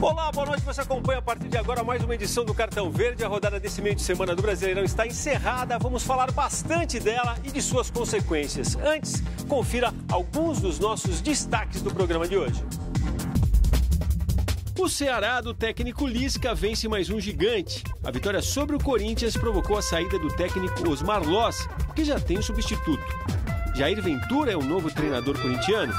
Olá, boa noite. Você acompanha a partir de agora mais uma edição do Cartão Verde. A rodada desse meio de semana do Brasileirão está encerrada. Vamos falar bastante dela e de suas consequências. Antes, confira alguns dos nossos destaques do programa de hoje. O Ceará do técnico Lisca vence mais um gigante. A vitória sobre o Corinthians provocou a saída do técnico Osmar Loss, que já tem substituto. Jair Ventura é o novo treinador corintiano.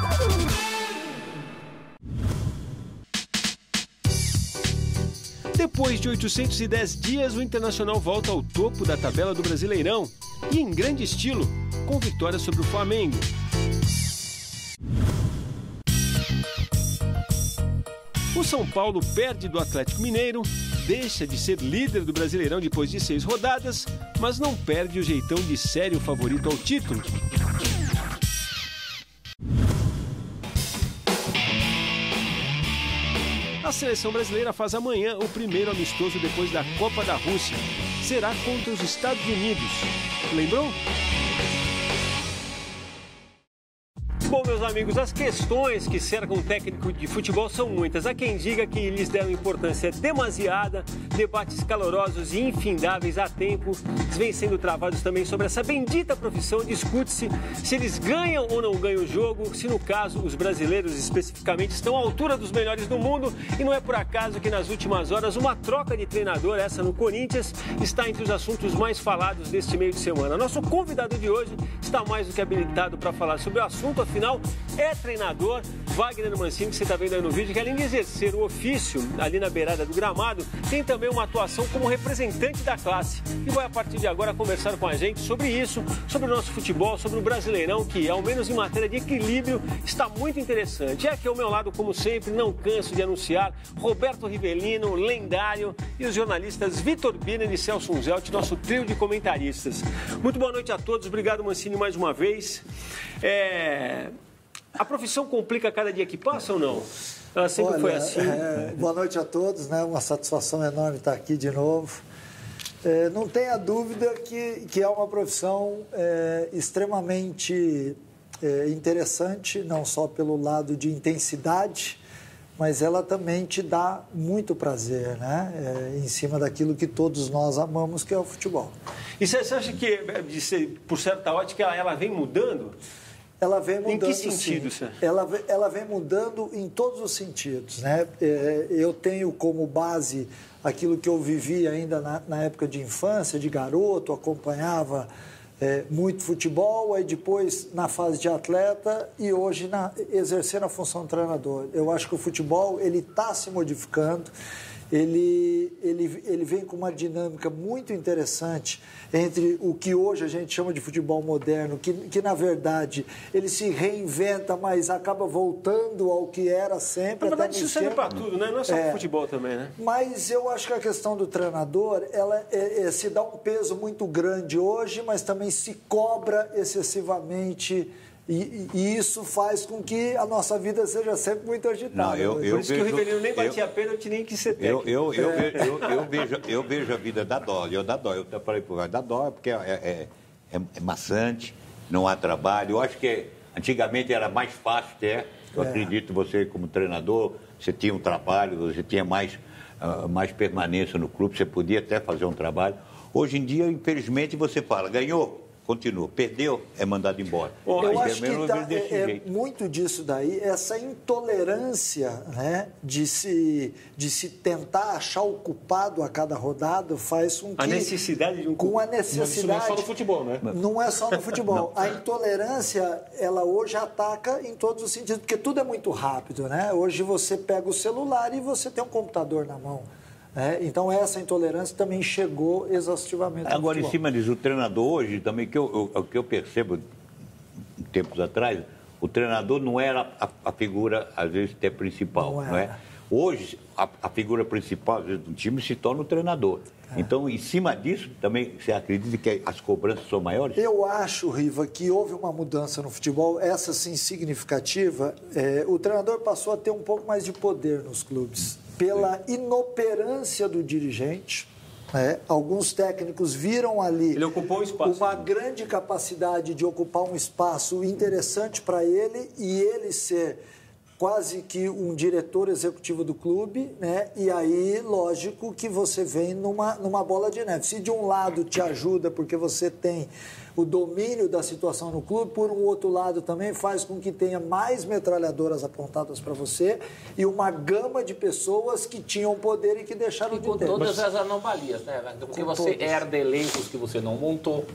Depois de 810 dias, o Internacional volta ao topo da tabela do Brasileirão e em grande estilo, com vitória sobre o Flamengo. O São Paulo perde do Atlético Mineiro, deixa de ser líder do Brasileirão depois de 6 rodadas, mas não perde o jeitão de sério favorito ao título. A seleção brasileira faz amanhã o primeiro amistoso depois da Copa da Rússia. Será contra os Estados Unidos. Lembrou? Bom, meus amigos, as questões que cercam o técnico de futebol são muitas. Há quem diga que lhes deram importância demasiada, debates calorosos e infindáveis há tempo vêm sendo travados também sobre essa bendita profissão. Discute-se se eles ganham ou não ganham o jogo, se no caso os brasileiros especificamente estão à altura dos melhores do mundo. E não é por acaso que nas últimas horas uma troca de treinador, essa no Corinthians, está entre os assuntos mais falados deste meio de semana. Nosso convidado de hoje está mais do que habilitado para falar sobre o assunto, afinal é treinador. Wagner Mancini, que você está vendo aí no vídeo, que além de exercer o ofício ali na beirada do gramado, tem também uma atuação como representante da classe. E vai a partir de agora conversar com a gente sobre isso, sobre o nosso futebol, sobre o Brasileirão, que ao menos em matéria de equilíbrio está muito interessante. E aqui ao meu lado, como sempre, não canso de anunciar, Roberto Rivelino, lendário, e os jornalistas Vitor Birner e Celso Unzelt, nosso trio de comentaristas. Muito boa noite a todos, obrigado Mancini mais uma vez. A profissão complica cada dia que passa ou não? Ela sempre foi assim? Boa noite a todos, né? Uma satisfação enorme estar aqui de novo. Não tenha dúvida que é uma profissão extremamente interessante, não só pelo lado de intensidade, mas ela também te dá muito prazer, né? Em cima daquilo que todos nós amamos, que é o futebol. E você acha que, por certa ótica, ela vem mudando? Ela vem mudando. Em que sentido, senhor? Ela vem mudando em todos os sentidos, né? Eu tenho como base aquilo que eu vivi ainda na época de infância, de garoto, acompanhava muito futebol, aí depois na fase de atleta e hoje exercendo a função de treinador. Eu acho que o futebol ele está se modificando. Ele vem com uma dinâmica muito interessante entre o que hoje a gente chama de futebol moderno, que na verdade ele se reinventa, mas acaba voltando ao que era sempre. Na verdade, isso serve para tudo, né? Não é só para futebol também, né? Mas eu acho que a questão do treinador, ela se dá um peso muito grande hoje, mas também se cobra excessivamente. E isso faz com que a nossa vida seja sempre muito agitada. Por isso que o Rivelino nem batia pênalti, nem quis ser técnico. Eu vejo a vida da dó. Eu falei por da dó, porque é maçante, não há trabalho. Eu acho que antigamente era mais fácil até. Eu acredito, você como treinador, você tinha um trabalho, você tinha mais permanência no clube, você podia até fazer um trabalho. Hoje em dia, infelizmente, você fala, ganhou. Continua. Perdeu, é mandado embora. Eu acho que muito disso daí, essa intolerância, né, de se tentar achar o culpado a cada rodada faz com que... A necessidade de um culpado. Com a necessidade... Mas isso não é só no futebol, né? Não é só no futebol. A intolerância, ela hoje ataca em todos os sentidos, porque tudo é muito rápido, né? Hoje você pega o celular e você tem um computador na mão. Então essa intolerância também chegou exaustivamente. Agora, em cima disso, o treinador hoje também, o que eu percebo tempos atrás, o treinador não era a figura, às vezes, até principal. Não é? Hoje, a figura principal, às vezes, do time se torna o treinador. Então, em cima disso, também você acredita que as cobranças são maiores? Eu acho, Riva, que houve uma mudança no futebol, essa sim significativa. O treinador passou a ter um pouco mais de poder nos clubes. Pela inoperância do dirigente, alguns técnicos viram ali ele ocupou um espaço, uma grande capacidade de ocupar um espaço interessante para ele e ele ser quase que um diretor executivo do clube, né? E aí, lógico que você vem numa bola de neve. Se de um lado te ajuda porque você tem o domínio da situação no clube, por um outro lado também faz com que tenha mais metralhadoras apontadas para você e uma gama de pessoas que tinham poder e que deixaram de ter. Com todas as anomalias, né? Porque você herda elencos que você não montou,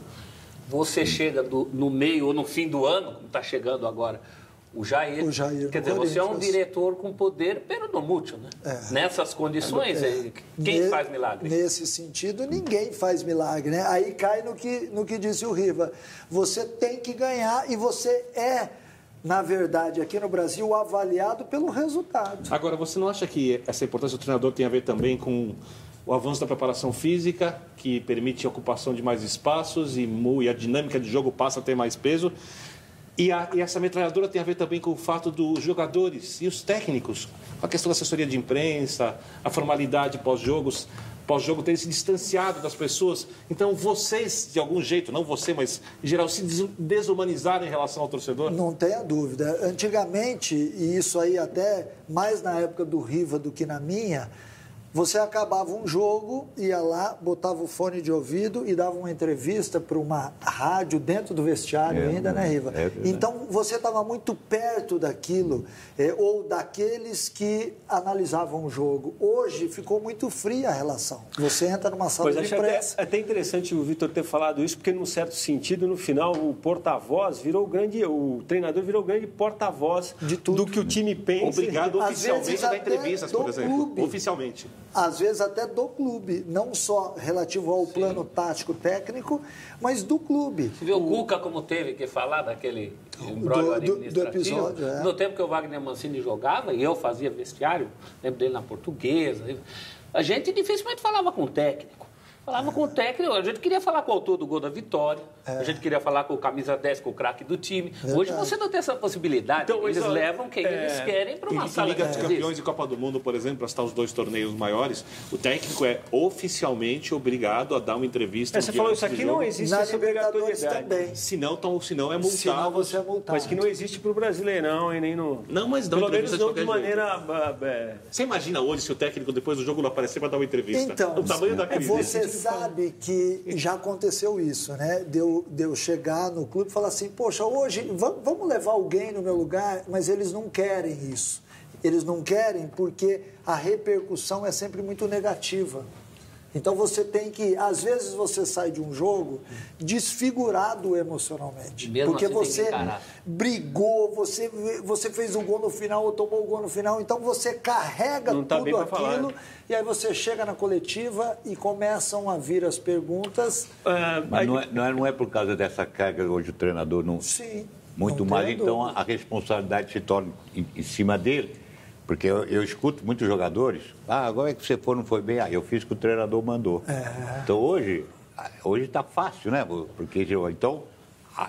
você chega no meio ou no fim do ano, como está chegando agora, o Jair, quer dizer, você é um diretor com poder, pero no mútil, né? Nessas condições, quem faz milagre? Nesse sentido, ninguém faz milagre, né? Aí cai no que disse o Riva. Você tem que ganhar e você é, na verdade, aqui no Brasil, avaliado pelo resultado. Agora, você não acha que essa importância do treinador tem a ver também com o avanço da preparação física, que permite a ocupação de mais espaços e a dinâmica de jogo passa a ter mais peso? E essa metralhadora tem a ver também com o fato dos jogadores e os técnicos, a questão da assessoria de imprensa, a formalidade pós-jogo terem se distanciado das pessoas. Então, vocês, de algum jeito, não você, mas em geral, se desumanizaram em relação ao torcedor? Não tenha dúvida. Antigamente, e isso aí até mais na época do Riva do que na minha, você acabava um jogo, ia lá, botava o fone de ouvido e dava uma entrevista para uma rádio dentro do vestiário ainda, né, Riva? Então, você estava muito perto daquilo, ou daqueles que analisavam o jogo. Hoje, ficou muito fria a relação. Você entra numa sala de imprensa... Até interessante o Vitor ter falado isso, porque, num certo sentido, no final, o porta-voz o treinador virou o grande porta-voz de tudo do que o time pensa. Obrigado oficialmente a dar entrevistas, por exemplo. Clube. Oficialmente. Às vezes até do clube, não só relativo ao plano tático técnico, mas do clube. Você viu o Cuca como teve que falar daquele embrólio administrativo? Do episódio, No tempo que o Wagner Mancini jogava, e eu fazia vestiário, lembro dele na Portuguesa, a gente dificilmente falava com o técnico. Falava com o técnico, a gente queria falar com o autor do gol da vitória, a gente queria falar com o camisa 10, com o craque do time. Hoje você não tem essa possibilidade. Então, eles levam quem eles querem para uma sala de Liga dos Campeões e Copa do Mundo, por exemplo, para citar os dois torneios maiores, o técnico é oficialmente obrigado a dar uma entrevista. Você falou isso aqui, não existe essa obrigatoriedade. Também. Se não é multado. Senão você é multado. Mas que não existe para o Brasileirão e nem no... Não, mas dá pelo menos entrevista não de maneira... Você imagina hoje se o técnico depois do jogo não aparecer para dar uma entrevista? Então, o tamanho da crise. Você sabe que já aconteceu isso, né? De eu chegar no clube e falar assim, poxa, hoje vamos levar alguém no meu lugar, mas eles não querem isso. Eles não querem porque a repercussão é sempre muito negativa. Então você tem que, às vezes você sai de um jogo desfigurado emocionalmente. Porque assim você brigou, você fez um gol no final ou tomou um gol no final, então você carrega tudo aquilo e aí você chega na coletiva e começam a vir as perguntas. Mas não é por causa dessa carga hoje o treinador não... Sim. Muito mais, então a responsabilidade se torna em cima dele. Porque eu escuto muitos jogadores, agora é que você não foi bem, eu fiz o que o treinador mandou. Então hoje está fácil, né? Porque então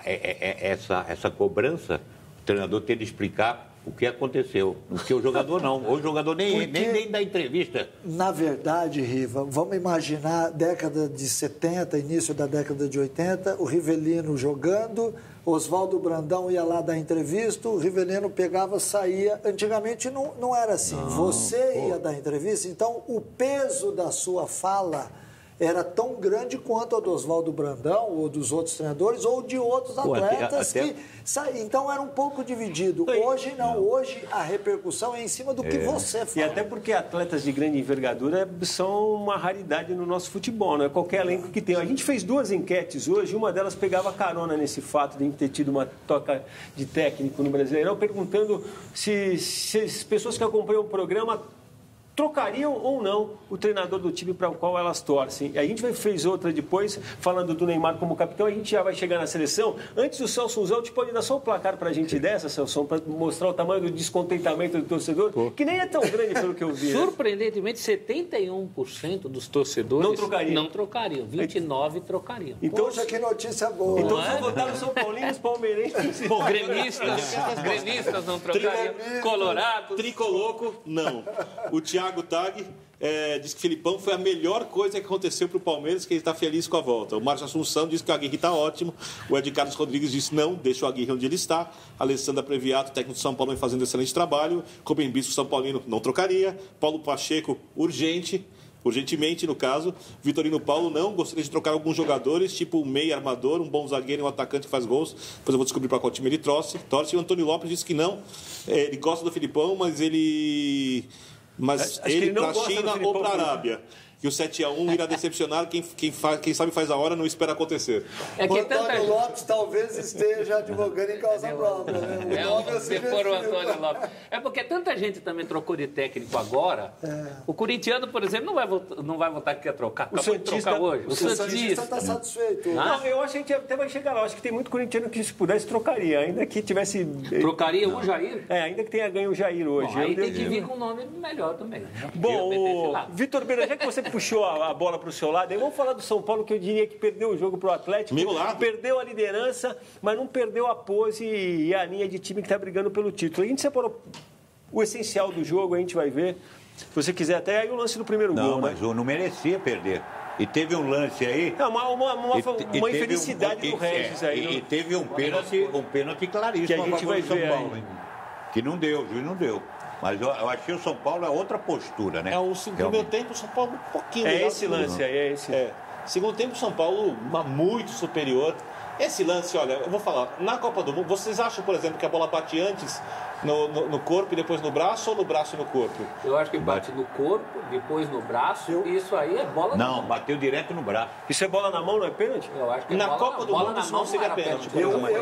essa cobrança, o treinador tem de explicar o que aconteceu. Porque o jogador não. Hoje o jogador nem dá entrevista. Na verdade, Riva, vamos imaginar década de 70, início da década de 80, o Rivelino jogando, Oswaldo Brandão ia lá dar entrevista, o Rivelino pegava, saía. Antigamente não era assim. Você ia dar entrevista, então o peso da sua fala era tão grande quanto a do Oswaldo Brandão, ou dos outros treinadores, ou de outros atletas que saíam. Então era um pouco dividido. Hoje não. Hoje a repercussão é em cima do que você fala. E até porque atletas de grande envergadura são uma raridade no nosso futebol, não é qualquer elenco que tem. A gente fez 2 enquetes hoje, uma delas pegava carona nesse fato de a gente ter tido uma toca de técnico no Brasileirão, perguntando se as pessoas que acompanham o programa trocariam ou não o treinador do time para o qual elas torcem. A gente fez outra depois, falando do Neymar como capitão, a gente já vai chegar na seleção. Antes, o Celso Zelt pode dar só um placar para a gente dessa, Celso, para mostrar o tamanho do descontentamento do torcedor, que nem é tão grande pelo que eu vi. Surpreendentemente, 71% dos torcedores não trocariam. 29% trocariam. Então, poxa, que notícia boa. Então, se votaram São Paulinos, palmeirenses... Pô, gremistas não trocariam. Colorados... Tricoloco, não. O Thiago Tag diz que Filipão foi a melhor coisa que aconteceu para o Palmeiras, que ele está feliz com a volta. O Márcio Assunção diz que o Aguirre está ótimo. O Ed Carlos Rodrigues disse não, deixa o Aguirre onde ele está. A Alessandra Previato, técnico do São Paulo, vem fazendo excelente trabalho. Rubem Bispo, São Paulino, não trocaria. Paulo Pacheco, urgentemente, no caso. Vitorino Paulo, não. Gostaria de trocar alguns jogadores, tipo um meio armador, um bom zagueiro e um atacante que faz gols. Depois eu vou descobrir para qual time ele torce. E o Antônio Lopes disse que não. Ele gosta do Filipão, mas ele para a China ou para a Arábia. Que o 7-1 irá decepcionar quem sabe faz a hora, não espera acontecer. O Antônio Lopes talvez esteja advogando em causa própria. Né? O Antônio Lopes. É porque tanta gente também trocou de técnico agora. O corintiano, por exemplo, não vai votar que quer trocar. O Santista hoje. O Santista está satisfeito. Não, eu acho que a gente até vai chegar lá. Eu acho que tem muito corintiano que, se pudesse, trocaria. Ainda que tivesse... Trocaria o Jair? Ainda que tenha ganho o Jair hoje. Bom, aí tem que vir com um nome melhor também. Bom, Vitor Beira, já que você puxou a bola para o seu lado, aí vamos falar do São Paulo, que eu diria que perdeu o jogo para o Atlético. Meu lado. Perdeu a liderança, mas não perdeu a pose e a linha de time que está brigando pelo título. A gente separou o essencial do jogo, a gente vai ver. Se você quiser até aí o lance do primeiro gol. Não, mas não merecia perder. E teve um lance aí... Uma infelicidade do Regis aí. E teve um pênalti claríssimo que a gente vai ver São Paulo. Que não deu, o juiz não deu. Mas eu achei o São Paulo outra postura, né? O primeiro tempo, o São Paulo um pouquinho melhor. Esse lance aí, é esse. Segundo tempo, o São Paulo muito superior. Esse lance, olha, eu vou falar, na Copa do Mundo, vocês acham, por exemplo, que a bola bate antes no corpo e depois no braço ou no braço e no corpo? Eu acho que bate no corpo, depois no braço, e isso aí é bola na mão. Não, bateu direto no braço. Isso é bola na mão, não é pênalti? Eu acho que na Copa do Mundo isso não seria pênalti.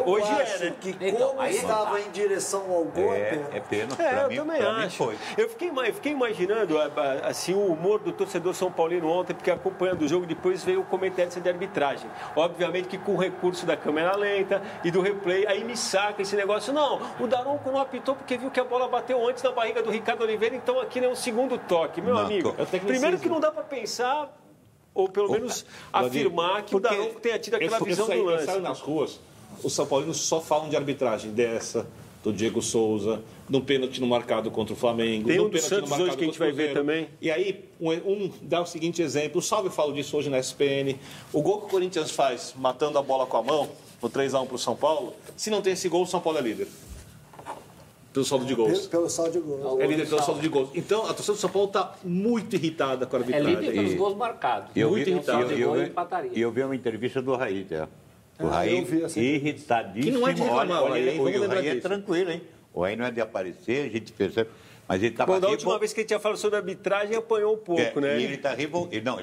Hoje né? Que então, como estava em direção ao gol, é pênalti. Pra mim, também acho. Foi. Eu fiquei imaginando assim, o humor do torcedor São Paulino ontem, porque acompanhando o jogo, depois veio o comentarista de arbitragem. Obviamente que com o recurso da câmera lenta e do replay, aí me saca esse negócio. Não, o Daronco não apitou porque viu que a bola bateu antes na barriga do Ricardo Oliveira, então aqui não é um segundo toque. Meu amigo, primeiro que não dá para pensar, ou pelo menos afirmar que o Daronco tenha tido aquela visão do lance. Nas ruas, os São Paulinos só falam de arbitragem dessa, do Diego Souza, de um pênalti no marcado contra o Flamengo. Tem um do Santos hoje que a gente vai ver também. E aí, dá o seguinte exemplo, o Salve fala disso hoje na SPN, o gol que o Corinthians faz matando a bola com a mão, no 3-1 para o São Paulo, se não tem esse gol, o São Paulo é líder. Pelo saldo de gols. Pelo saldo de gols. É líder pelo saldo de gols. Então, a torcida do São Paulo está muito irritada com a arbitragem. É líder pelos gols marcados. Muito irritada. E eu vi uma entrevista do Raí, o Raí irritadíssimo. Que não é de reclamar, o Raí é tranquilo, hein? O Raí não é de aparecer, a gente percebe. Mas ele estava... Da última vez que ele tinha falado sobre arbitragem, apanhou um pouco, né? E ele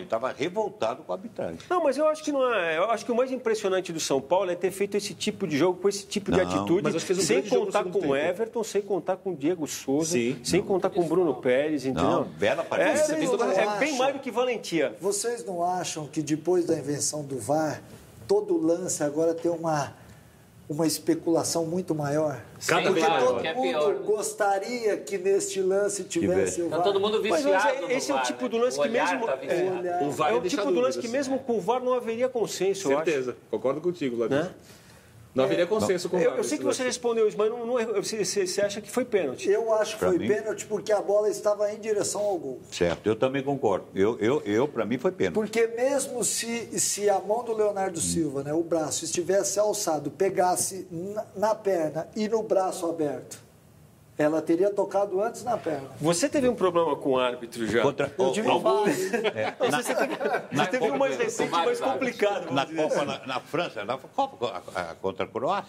estava revoltado com a arbitragem. Não, mas eu acho que não é. Eu acho que o mais impressionante do São Paulo é ter feito esse tipo de jogo, com esse tipo de atitude, sem contar com o Everton, sem contar com o Diego Souza, sem contar com o Bruno Pérez, entendeu? Não, bela partida. É bem mais do que valentia. Vocês não acham que depois da invenção do VAR, todo lance agora tem uma especulação muito maior? Cada Porque vez maior. todo mundo gostaria que neste lance tivesse o VAR. Tá todo mundo viciado mas esse é o tipo do lance que mesmo... O VAR é o tipo do lance que mesmo com o VAR não haveria consenso, eu acho. Certeza, concordo contigo, Vladimir. Não haveria consenso com o VAR. Eu sei que você respondeu isso, mas você acha que foi pênalti? Eu acho que foi pênalti porque a bola estava em direção ao gol. Certo, eu também concordo. Para mim, foi pênalti. Porque mesmo se a mão do Leonardo Silva, né, o braço, estivesse alçado, pegasse na perna e no braço aberto, ela teria tocado antes na perna. Você teve um problema com o árbitro já? Eu tive vários. Você teve um mais recente, mais complicado. Na França, na Copa contra a Croácia,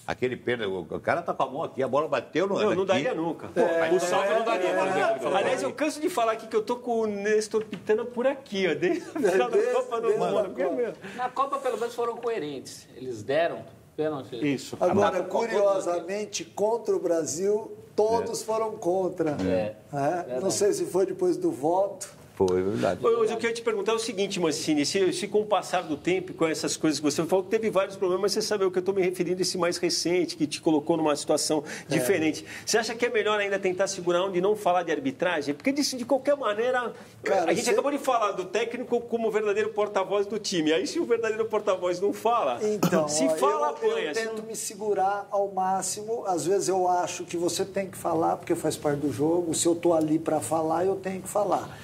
aquele pênalti, o cara tá com a mão aqui, a bola bateu no... Não daria nunca. O salve não daria, por exemplo. Aliás, eu canso de falar aqui que eu tô com o Néstor Pitana por aqui, ó. Desde a final da Copa do Mundo. Na Copa, pelo menos, foram coerentes. Eles deram pênalti. Isso. Agora, curiosamente, contra o Brasil, todos foram contra. Não sei se foi depois do voto. Foi, verdade. Mas eu queria te perguntar o seguinte, Mancini, se com o passar do tempo, com essas coisas que você falou, que teve vários problemas, você sabe o que eu estou me referindo, esse mais recente, que te colocou numa situação diferente. Você acha que é melhor ainda tentar segurar onde não falar de arbitragem? Porque de qualquer maneira, a gente acabou de falar do técnico como verdadeiro porta-voz do time. Aí se o verdadeiro porta-voz não fala, então, se fala, apanha. Eu tento me segurar ao máximo. Às vezes eu acho que você tem que falar, porque faz parte do jogo. Se eu estou ali para falar, eu tenho que falar.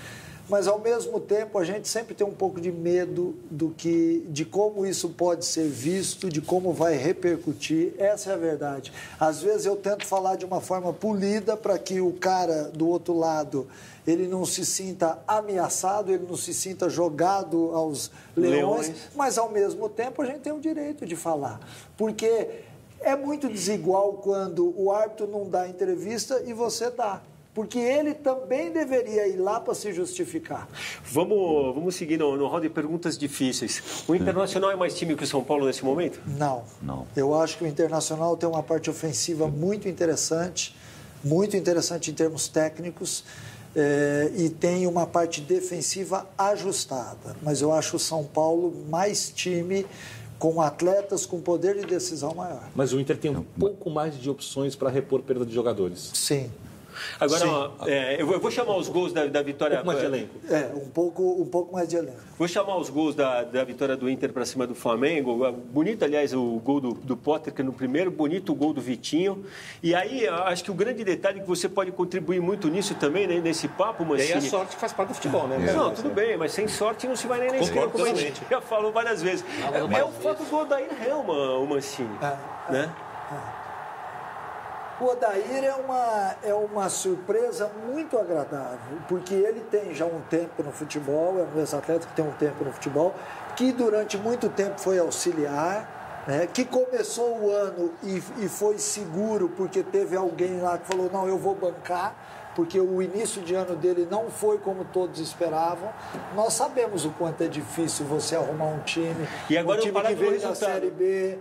mas ao mesmo tempo a gente sempre tem um pouco de medo de como isso pode ser visto, de como vai repercutir. Essa é a verdade. Às vezes eu tento falar de uma forma polida para que o cara do outro lado ele não se sinta ameaçado, ele não se sinta jogado aos leões, mas ao mesmo tempo a gente tem o direito de falar, porque é muito desigual quando o árbitro não dá entrevista e você dá. Porque ele também deveria ir lá para se justificar. Vamos seguir no round de perguntas difíceis. O Internacional é mais time que o São Paulo nesse momento? Não. Eu acho que o Internacional tem uma parte ofensiva muito interessante em termos técnicos, e tem uma parte defensiva ajustada. Mas eu acho o São Paulo mais time, com atletas com poder de decisão maior. Mas o Inter tem um pouco mais de opções para repor perda de jogadores. Sim. Agora, eu vou chamar os gols da vitória... Um pouco mais de elenco. Um pouco mais de elenco. Vou chamar os gols da vitória do Inter para cima do Flamengo. Bonito, aliás, o gol do Potter, que é no primeiro. Bonito o gol do Vitinho. E aí, acho que o grande detalhe que você pode contribuir muito nisso também, né, nesse papo, Mancini... E aí a sorte faz parte do futebol, né? Não, tudo bem, mas sem sorte não se vai nem na esquerda, como a gente já falou várias vezes. É o fato do Odair Helman, o Mancini, né? O Odair é uma surpresa muito agradável, porque ele tem já um tempo no futebol, é um ex-atleta que tem um tempo no futebol, que durante muito tempo foi auxiliar, né, que começou o ano e foi seguro porque teve alguém lá que falou, não, eu vou bancar, porque o início de ano dele não foi como todos esperavam. Nós sabemos o quanto é difícil você arrumar um time, e agora um time que veio da Série B...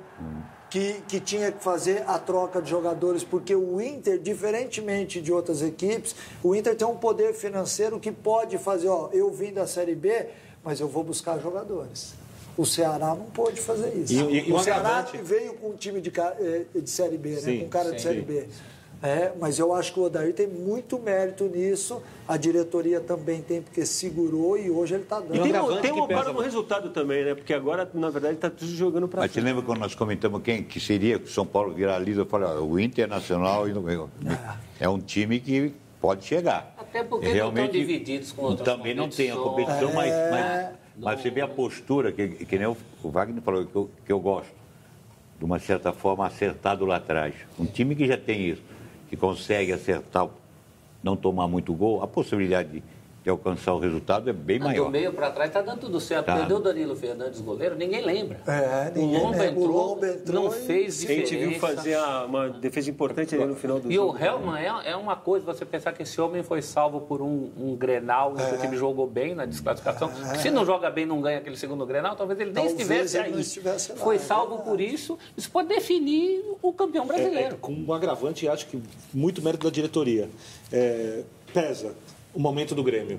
Que tinha que fazer a troca de jogadores, porque o Inter, diferentemente de outras equipes, o Inter tem um poder financeiro que pode fazer, eu vim da Série B, mas eu vou buscar jogadores. O Ceará não pôde fazer isso. E o Ceará veio com um time de Série B, né? Com cara de Série B. Mas eu acho que o Odair tem muito mérito nisso, a diretoria também tem, porque segurou e hoje ele está dando. E tem uma para no resultado também, né? Porque agora, na verdade, está tudo jogando para frente. Mas você lembra quando nós comentamos que seria que o São Paulo virar líder? Eu falei, o Internacional é um time que pode chegar. Até porque realmente, não estão divididos com outras também não tem a competição, mas você vê a postura, que nem o Wagner falou, que eu gosto, de uma certa forma, acertado lá atrás. Um time que já tem isso, que consegue acertar, não tomar muito gol, a possibilidade de alcançar o resultado é bem maior. Do meio para trás está dando tudo certo. Perdeu o Danilo Fernandes, goleiro, ninguém lembra. O Lomba entrou, não fez diferença. A gente viu fazer uma defesa importante ali no final do jogo. E o Helman é uma coisa, você pensar que esse homem foi salvo por um Grenal, que o time jogou bem na desclassificação. Se não joga bem, não ganha aquele segundo Grenal, talvez ele nem estivesse aí. Foi salvo por isso. Isso pode definir o campeão brasileiro. Com um agravante, acho que muito mérito da diretoria. Pesa o momento do Grêmio.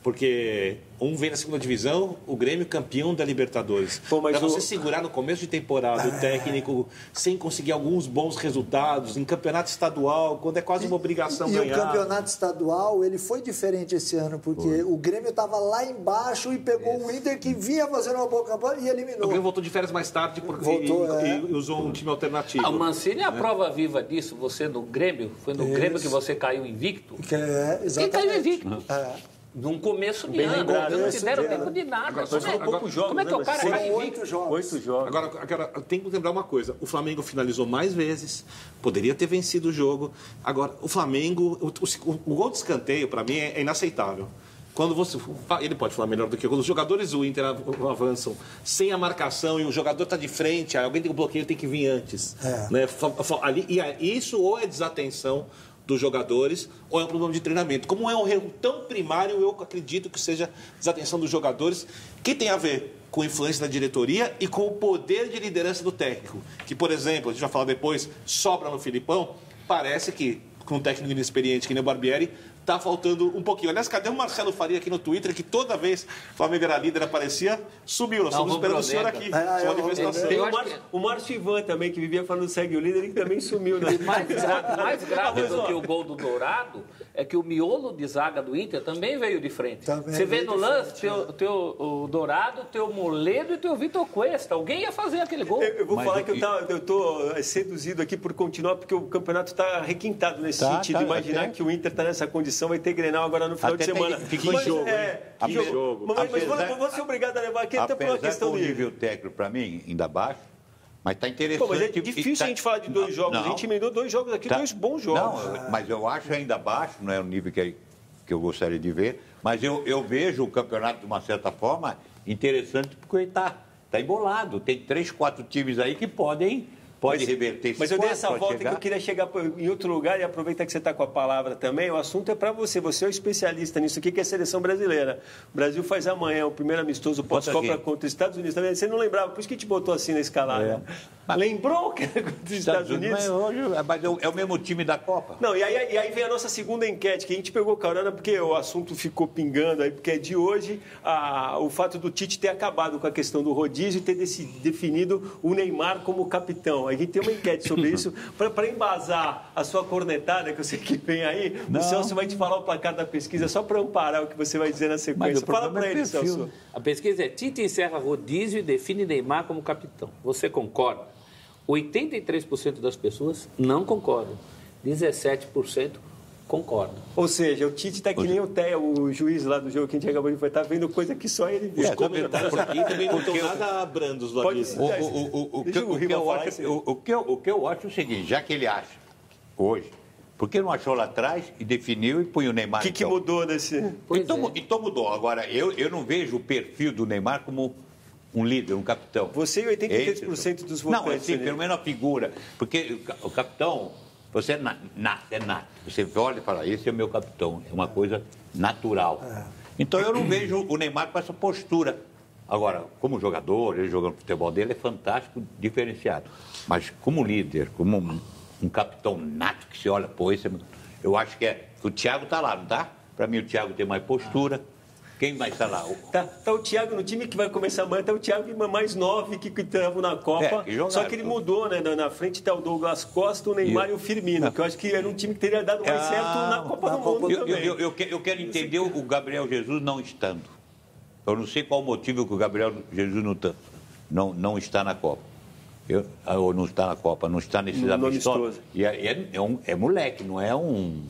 Porque um vem na segunda divisão, o Grêmio campeão da Libertadores. Para você segurar no começo de temporada o técnico sem conseguir alguns bons resultados, em campeonato estadual, quando é quase uma obrigação ganhar. E o campeonato estadual, ele foi diferente esse ano, porque o Grêmio estava lá embaixo e pegou o Inter que vinha fazendo uma boa campanha e eliminou. O Grêmio voltou de férias mais tarde porque e usou um time alternativo. O Mancini é a prova viva disso. Você no Grêmio, foi no Grêmio que você caiu invicto? Exatamente. Quem caiu invicto? Num começo de ano, não te deram tempo de nada. Como é que o cara cai invicto? 8 jogos. Agora, tem que lembrar uma coisa. O Flamengo finalizou mais vezes, poderia ter vencido o jogo. Agora, o Flamengo, o gol de escanteio, para mim, é inaceitável. Quando ele pode falar melhor do que quando os jogadores do Inter avançam sem a marcação e o jogador está de frente, alguém tem um bloqueio, tem que vir antes. Né? Isso ou é desatenção dos jogadores ou é um problema de treinamento. Como é um erro tão primário, eu acredito que seja desatenção dos jogadores, que tem a ver com a influência da diretoria e com o poder de liderança do técnico. Que, por exemplo, a gente vai falar depois, sobra no Filipão, parece que com um técnico inexperiente que nem o Barbieri, está faltando um pouquinho. Aliás, cadê o Marcelo Faria aqui no Twitter, que toda vez que o Flamengo era líder aparecia, sumiu. Nós estamos esperando o senhor aqui. Sua manifestação. O Márcio Ivan também, que vivia falando segue o líder, ele também sumiu. Né? Mais grave do que o gol do Dourado é que o miolo de zaga do Inter também veio de frente. Você vê no lance o Dourado, teu Moledo e teu Vitor Cuesta. Alguém ia fazer aquele gol. Eu vou falar que eu estou seduzido aqui por continuar, porque o campeonato está requintado nesse sentido. Imaginar que o Inter está nessa condição edição vai ter Grenal agora no final de semana. Fica em jogo, hein? Jogo. Mas vou ser obrigado a levar aqui até por uma questão do nível técnico, para mim, ainda baixo, mas está interessante. Pô, mas é difícil a gente falar de 2 jogos. A gente emendou 2 jogos aqui, 2 bons jogos. Não, mas eu acho ainda baixo, não é o nível que eu gostaria de ver, mas eu vejo o campeonato, de uma certa forma, interessante, porque ele está embolado. Tem 3, 4 times aí que podem reverter esse. Mas eu dei essa volta que eu queria chegar em outro lugar e aproveitar que você está com a palavra também. O assunto é para você. Você é o especialista nisso aqui, que é a seleção brasileira. O Brasil faz amanhã o primeiro amistoso pós-Copa contra os Estados Unidos. Também você não lembrava, por isso que te botou assim na escalada. Lembrou que era contra os Estados Unidos? Mas é o mesmo time da Copa. Não, e aí vem a nossa segunda enquete, que a gente pegou carona porque o assunto ficou pingando aí, porque é de hoje o fato do Tite ter acabado com a questão do rodízio e ter definido o Neymar como capitão. A gente tem uma enquete sobre isso. Para embasar a sua cornetada, que eu sei que vem aí, o Celso vai te falar o placar da pesquisa, só para amparar o que você vai dizer na sequência. Fala para ele, Celso. A pesquisa é: Tite encerra rodízio e define Neymar como capitão. Você concorda? 83% das pessoas não concordam. 17% concordam. Ou seja, o Tite está que nem o juiz lá do jogo que a gente acabou de ver, está vendo coisa que só ele vê. Os comentários aqui também não estão nada brandos lá disso. O que eu acho é o seguinte, já que ele acha hoje, por que não achou lá atrás e definiu e põe o Neymar? O que mudou desse... Então mudou. Agora, eu não vejo o perfil do Neymar como um líder, um capitão. Você e 83% dos votantes. Não, assim, pelo menos a figura. Porque o capitão, você é nato. Você olha e fala, esse é o meu capitão. É uma coisa natural. Então eu não vejo o Neymar com essa postura. Agora, como jogador, ele jogando futebol dele é fantástico, diferenciado. Mas como líder, como um capitão nato que se olha, eu acho que o Thiago está lá, não está? Para mim o Thiago tem mais postura. Quem vai estar lá? Tá o Thiago no time que vai começar amanhã, tá o Thiago mais 9 que estavam na Copa. Só que ele mudou, né? Na frente está o Douglas Costa, o Neymar e o Firmino, que eu acho que era um time que teria dado mais certo na Copa do Mundo também. Eu quero entender o Gabriel Jesus não estando. Eu não sei qual o motivo que o Gabriel Jesus não está na Copa. Ou não está na Copa, não está nesses amistosos. E é moleque, não é um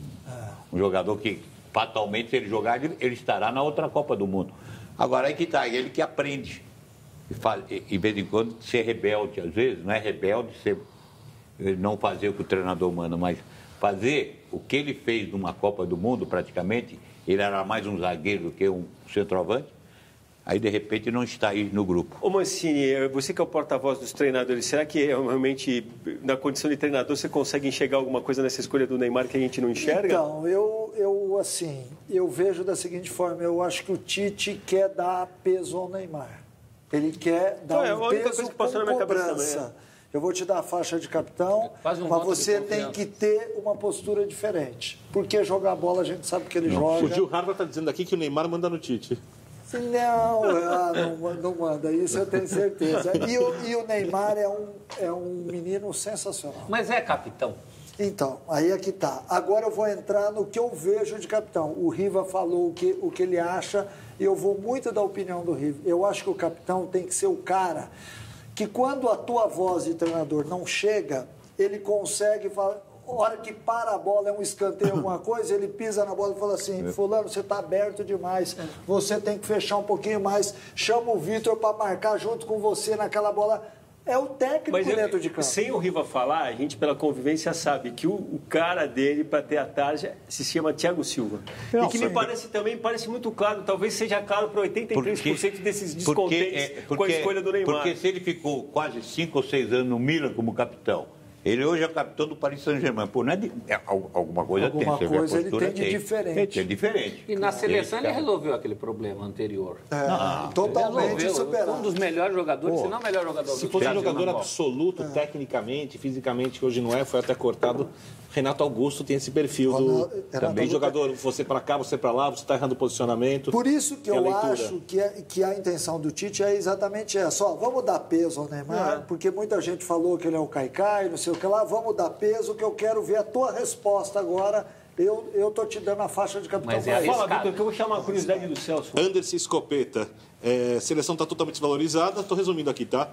jogador que... Fatalmente, se ele jogar, ele estará na outra Copa do Mundo. Agora, aí que está, ele que aprende. E, vez em quando, ser rebelde. Às vezes, não é rebelde não fazer o que o treinador manda, mas fazer o que ele fez numa Copa do Mundo, praticamente. Ele era mais um zagueiro do que um centroavante. Aí, de repente, não está aí no grupo. Ô Mancini, você que é o porta-voz dos treinadores, será que realmente, na condição de treinador, você consegue enxergar alguma coisa nessa escolha do Neymar que a gente não enxerga? Então, eu vejo da seguinte forma, eu acho que o Tite quer dar peso ao Neymar. Ele quer dar um peso com cobrança. Eu vou te dar a faixa de capitão, mas você tem que ter uma postura diferente. Porque jogar bola, a gente sabe que ele joga. O Gil Harvard está dizendo aqui que o Neymar manda no Tite. Não manda, isso eu tenho certeza. E o Neymar é um menino sensacional. Mas é capitão? Então, aí é que tá. Agora eu vou entrar no que eu vejo de capitão. O Riva falou o que ele acha e eu vou muito da opinião do Riva. Eu acho que o capitão tem que ser o cara que quando a tua voz de treinador não chega, ele consegue falar... hora que para a bola, é um escanteio, alguma coisa, ele pisa na bola e fala assim, fulano, você está aberto demais, você tem que fechar um pouquinho mais, chama o Vitor para marcar junto com você naquela bola. É o técnico dentro de campo. Sem o Riva falar, a gente, pela convivência, sabe que o cara dele, para ter a tarja, se chama Thiago Silva. E que me parece muito claro, talvez seja claro para 83% desses descontentes com a escolha do Neymar. Porque se ele ficou quase 5 ou 6 anos no Milan como capitão, ele hoje é capitão do Paris Saint-Germain. Pô, não é alguma coisa tem. Alguma coisa ele tem de diferente. É diferente. E na seleção ele resolveu aquele problema anterior. Totalmente superado. Um dos melhores jogadores, se não o melhor jogador do Se fosse um jogador absoluto, tecnicamente, fisicamente, que hoje não é, foi até cortado. Renato Augusto tem esse perfil também jogador, você para cá, você para lá, você está errando o posicionamento. Por isso que eu acho que a intenção do Tite é exatamente essa. Vamos dar peso ao Neymar, porque muita gente falou que ele é o Caicai, não sei o que lá. Vamos dar peso, que eu quero ver a tua resposta agora eu tô te dando a faixa de capitão. Mas é Fala, Vitor, que eu vou chamar a curiosidade do Celso. Anderson Escopeta. Seleção está totalmente desvalorizada. Estou resumindo aqui, tá?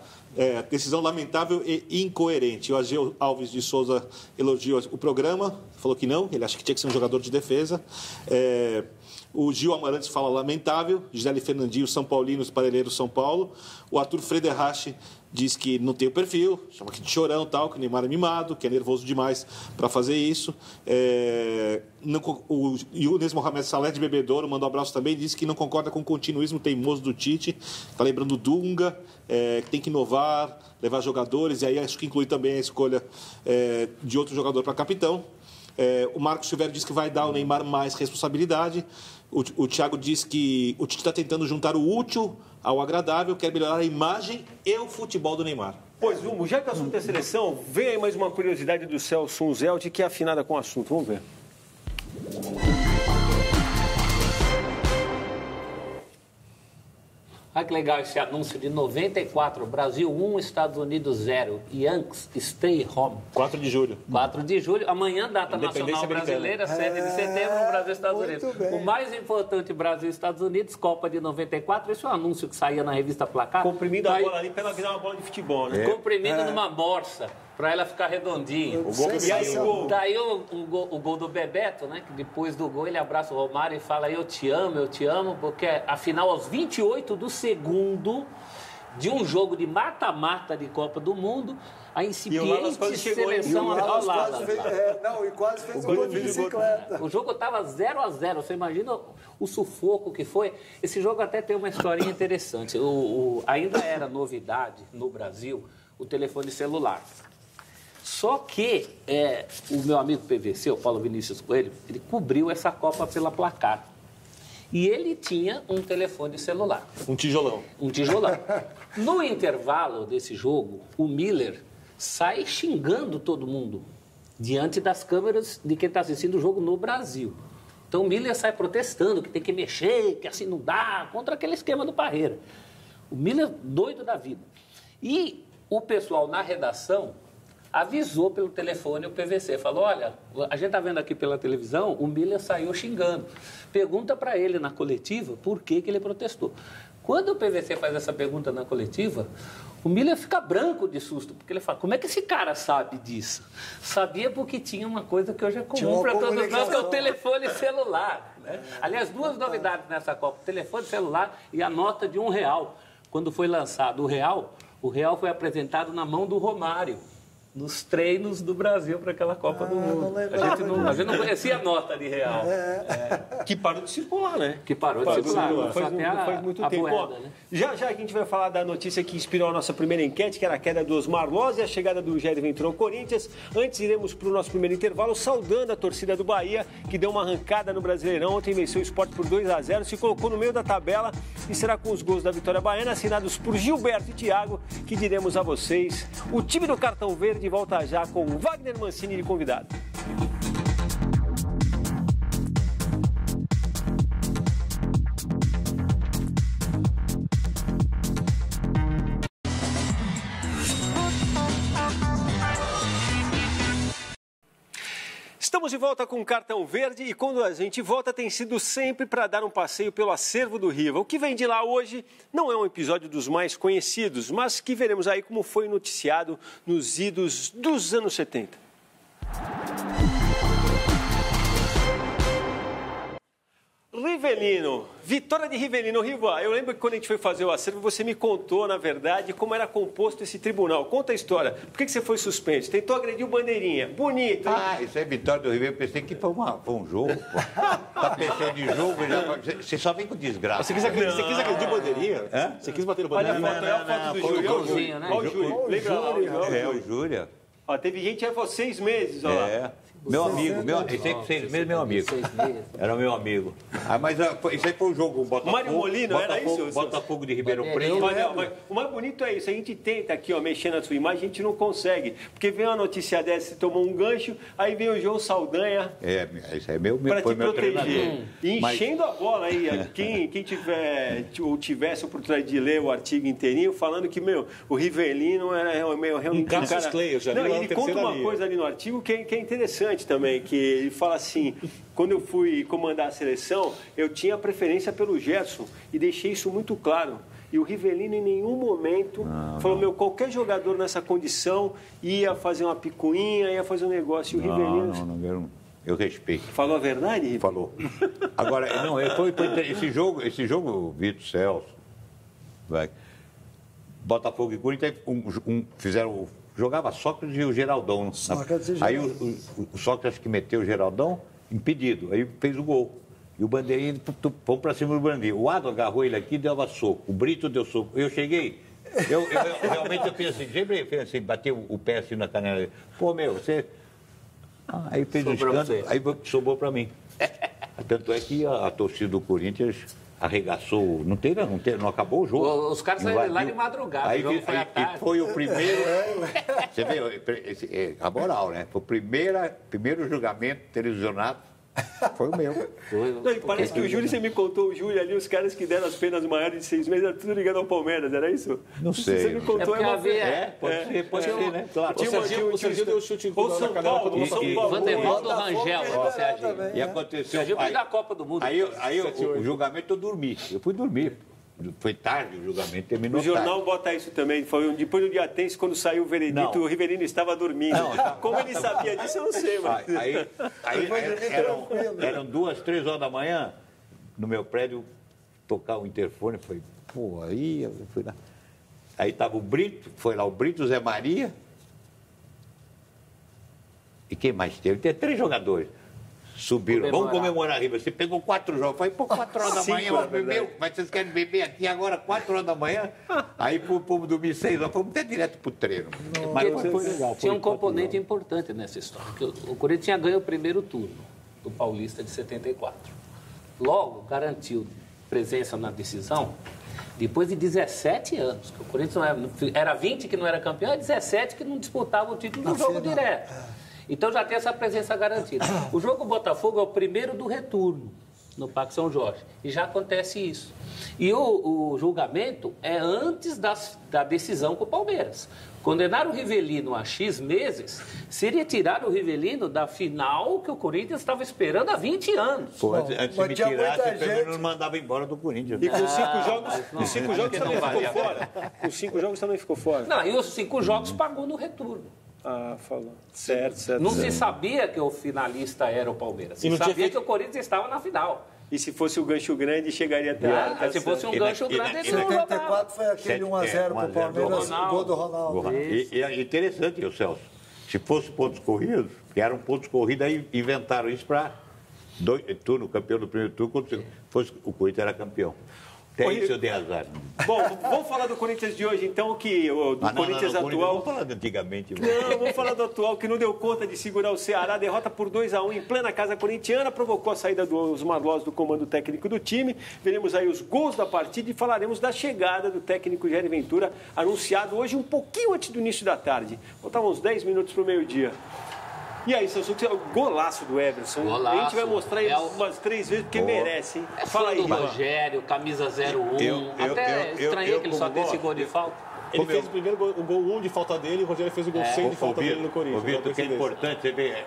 Decisão lamentável e incoerente. O Ageu Alves de Souza elogiou o programa, falou que não, ele acha que tinha que ser um jogador de defesa. O Gil Amarantes fala lamentável. Gisele Fernandinho, São Paulinos, Parelheiros, São Paulo. O Arthur Frederich diz que não tem o perfil, chama aqui de chorão, tal, que o Neymar é mimado, que é nervoso demais para fazer isso. O Younes Mohamed Saleh de Bebedouro mandou um abraço também, disse que não concorda com o continuismo teimoso do Tite. Está lembrando o Dunga, que tem que inovar, levar jogadores, e aí acho que inclui também a escolha de outro jogador para capitão. O Marcos Silvério diz que vai dar ao Neymar mais responsabilidade. O Thiago diz que o Tite está tentando juntar o útil ao agradável, quer melhorar a imagem e o futebol do Neymar. Pois, já que o assunto é seleção, vem aí mais uma curiosidade do Celso Unzelt, que é afinada com o assunto. Vamos ver. Olha que legal esse anúncio de 94, Brasil 1, Estados Unidos 0. Yankees, stay home. 4 de julho. 4 de julho, amanhã, data nacional brasileira, 7 de setembro, Brasil e Estados Unidos. bem. O mais importante, Brasil e Estados Unidos, Copa de 94. Esse é um anúncio que saía na revista Placar. Comprimindo a bola ali para ela virar uma bola de futebol, né? Comprimindo numa morsa, para ela ficar redondinha. O gol que saiu. Daí o gol do Bebeto, né? Que depois do gol ele abraça o Romário e fala: eu te amo, porque afinal, aos 28 do segundo de um jogo de mata-mata de Copa do Mundo, a incipiente seleção E quase fez um gol de bicicleta. O jogo estava 0-0. Você imagina o sufoco que foi? Esse jogo até tem uma historinha interessante. Ainda era novidade no Brasil o telefone celular. Só que o meu amigo PVC, o Paulo Vinícius Coelho, ele cobriu essa Copa pela Placar. E ele tinha um telefone celular. Um tijolão. Um tijolão. No intervalo desse jogo, o Miller sai xingando todo mundo diante das câmeras de quem está assistindo o jogo no Brasil. Então o Miller sai protestando que tem que mexer, que assim não dá, contra aquele esquema do Parreira. O Miller doido da vida. E o pessoal na redação avisou pelo telefone o PVC, falou: olha, a gente está vendo aqui pela televisão, o Miller saiu xingando. Pergunta para ele na coletiva por que ele protestou. Quando o PVC faz essa pergunta na coletiva, o Miller fica branco de susto, porque ele fala: como é que esse cara sabe disso? Sabia porque tinha uma coisa que hoje é comum para todos nós, que é o telefone celular. Né? Aliás, duas novidades nessa Copa: o telefone celular e a nota de R$1. Quando foi lançado o real foi apresentado na mão do Romário, nos treinos do Brasil para aquela Copa do Mundo. A gente não conhecia a nota de real. Que parou de circular, né? Que parou de circular. Faz muito tempo. Moeda, né? Já a gente vai falar da notícia que inspirou a nossa primeira enquete, que era a queda do Osmar Loz e a chegada do Jair Ventura ao Corinthians. Antes, iremos para o nosso primeiro intervalo, saudando a torcida do Bahia, que deu uma arrancada no Brasileirão. Ontem venceu o Sport por 2-0, se colocou no meio da tabela e será com os gols da vitória baiana, assinados por Gilberto e Thiago, que diremos a vocês. O time do Cartão Verde volta já com Wagner Mancini de convidado. Estamos de volta com o Cartão Verde e quando a gente volta tem sido sempre para dar um passeio pelo acervo do Riva. O que vem de lá hoje não é um episódio dos mais conhecidos, mas que veremos aí como foi noticiado nos idos dos anos 70. Rivelino, vitória de Rivelino. Riva, eu lembro que quando a gente foi fazer o acervo, você me contou, na verdade, como era composto esse tribunal. Conta a história. Por que você foi suspenso? Tentou agredir o Bandeirinha. Bonito, hein? Isso é vitória do Rivelino. Eu pensei que foi um jogo, pô. Tá pensando em jogo, você só vem com desgraça. Você quis agredir o Bandeirinha? Você quis bater no Bandeirinha? Olha a foto do Júlio. Olha o Júlio. Lembra lá? O Júlio. Ó, teve gente que já falou 6 meses, ó lá. Meu amigo, sempre 6 meses, meu amigo. Era meu amigo. Mas isso aí foi um jogo, Botafogo. Mário Molino, era isso? Botafogo de Ribeirão Preto. Mas o mais bonito é isso, a gente tenta aqui, ó, mexer na sua imagem, a gente não consegue. Porque vem uma notícia dessa, você tomou um gancho, aí vem o João Saldanha. Isso aí foi te meu proteger. treinador. E enchendo a bola aí, quem tiver, ou tivesse a oportunidade de ler o artigo inteirinho, falando que, o Rivelino era realmente um Cassius Clay, eu já li lá ele conta uma coisa ali no artigo que é interessante também, que ele fala assim, quando eu fui comandar a seleção, eu tinha preferência pelo Gerson e deixei isso muito claro. E o Rivellino em nenhum momento falou, qualquer jogador nessa condição ia fazer uma picuinha, ia fazer um negócio. E o Rivellino... Eu respeito. Falou a verdade? Falou. Agora, não, esse jogo, Vitor, Celso, Botafogo e Corinthians fizeram... Jogava Sócrates e o Geraldão. Aí o Sócrates que meteu o Geraldão, impedido. Aí fez o gol. E o Bandeirinha, vamos para cima do Bandeirinha. O Ado agarrou ele aqui e dava soco. O Brito deu soco. Eu cheguei, eu realmente eu fiz assim, sempre fiz assim, bateu o pé assim na canela dele. Pô, você... aí fez um escândalo, aí sobrou para mim. Tanto é que a torcida do Corinthians arregaçou, não acabou o jogo. Os caras saíram lá de madrugada, aí, o jogo foi à tarde. E foi o primeiro, você vê, a moral, né? Foi o primeiro julgamento televisionado. Foi o meu. Não, e parece que o Júlio, você me contou, o Júlio ali, os caras que deram as penas maiores de 6 meses, era tudo ligado ao Palmeiras, era isso? Não sei. Você me contou, pode ser, né? Claro. O Serginho deu chute em gol na canela do São Paulo. Vanderlei do Rangel, Serginho. E aconteceu... Serginho foi da Copa do Mundo. Aí o julgamento eu dormi. Eu fui dormir. Foi tarde o julgamento, terminou tarde. O jornal bota isso também. Foi depois do dia tense, quando saiu o veredito, o Rivellino estava dormindo. Como ele sabia disso, eu não sei. Mas... Aí eram 2, 3 horas da manhã, no meu prédio, tocar o interfone. Foi, aí eu fui lá. Aí estava o Brito, foi lá o Brito, o Zé Maria. E quem mais teve? Tem 3 jogadores. Subiram. Vamos comemorar, Riva. Você pegou 4 jogos. Falei, 4 horas da manhã, mas vocês querem beber aqui agora, 4 horas da manhã? Aí pro povo dormir 6 horas, fomos até direto pro treino. Mas foi legal. Tinha um componente importante nessa história, que o Corinthians tinha ganho o primeiro turno do Paulista de 74. Logo, garantiu presença na decisão depois de 17 anos. Que o Corinthians era 20 que não era campeão, e 17 que não disputava o título no jogo direto. Então já tem essa presença garantida. O jogo Botafogo é o primeiro do retorno no Parque São Jorge. E já acontece isso. E o julgamento é antes da decisão com o Palmeiras. Condenar o Rivellino a X meses seria tirar o Rivellino da final que o Corinthians estava esperando há 20 anos. Pô, antes de me tirar, você não mandava embora do Corinthians. E com 5 jogos também ficou fora. Com 5 jogos também ficou fora. Não, e os 5 jogos pagou no retorno. Falou. Certo. Não se sabia que o finalista era o Palmeiras. Se sabia que o Corinthians estava na final. E se fosse o gancho grande, chegaria até... Se fosse um gancho grande, ele não 74 foi aquele 1-0 para o Palmeiras, o gol do Ronaldo. E é interessante, Celso, se fosse pontos corridos, que eram pontos corridos, aí inventaram isso para turno, campeão do primeiro turno, quando fosse o Corinthians era campeão. Até isso eu dei azar. Bom, vamos falar do Corinthians de hoje, então, Corinthians atual. Vamos falar de antigamente. Não, vamos falar do atual, que não deu conta de segurar o Ceará. Derrota por 2-1 em plena casa corintiana, provocou a saída dos Marlós do comando técnico do time. Veremos aí os gols da partida e falaremos da chegada do técnico Jair Ventura, anunciado hoje um pouquinho antes do início da tarde. Faltavam uns 10 minutos para o meio-dia. E aí, Celso, o golaço do Everson. A gente vai mostrar ele umas 3 vezes, porque merece, hein? Fala aí, Rogério, camisa 01. Até estranhei que ele só tem esse gol de falta. Ele fez o primeiro gol, o gol 1 de falta dele, e o Rogério fez o gol 100 de falta dele no Corinthians. O que é importante, você vê,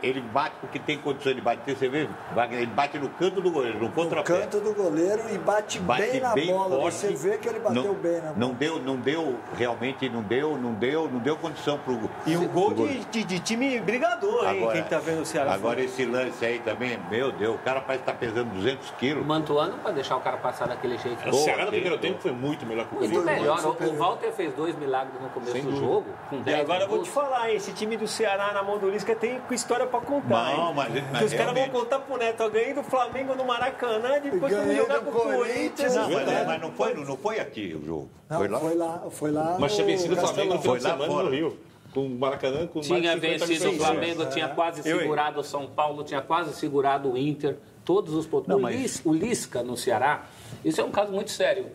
ele bate porque tem condição de bater, você vê, ele bate no canto do goleiro, no contrapé. No canto do goleiro e bate bem na bola, forte. Você vê que ele bateu bem na bola. Realmente não deu condição pro gol. E o gol de time brigador, hein, agora, quem tá vendo o Ceará. Agora esse lance aí também, meu Deus, o cara parece que tá pesando 200 quilos. O Mantuano para deixar o cara passar daquele jeito. O Ceará no primeiro tempo foi muito melhor que o Corinthians. Muito melhor. O Walter fez 2 milagres no começo do jogo. Com 10 e agora eu vou te falar, esse time do Ceará na mão do Lisca tem história para contar. Não, mas os caras vão contar pro Neto, eu ganhei do Flamengo no Maracanã, depois eu jogar pro Corinthians. Não, mas não foi aqui o jogo. Não, foi lá. Mas tinha vencido o Flamengo no final de semana no Rio. Com o Maracanã, com tinha vencido o Flamengo, tinha quase segurado o São Paulo, tinha quase segurado o Inter, todos os pontos. O Lisca no Ceará, isso é um caso muito sério.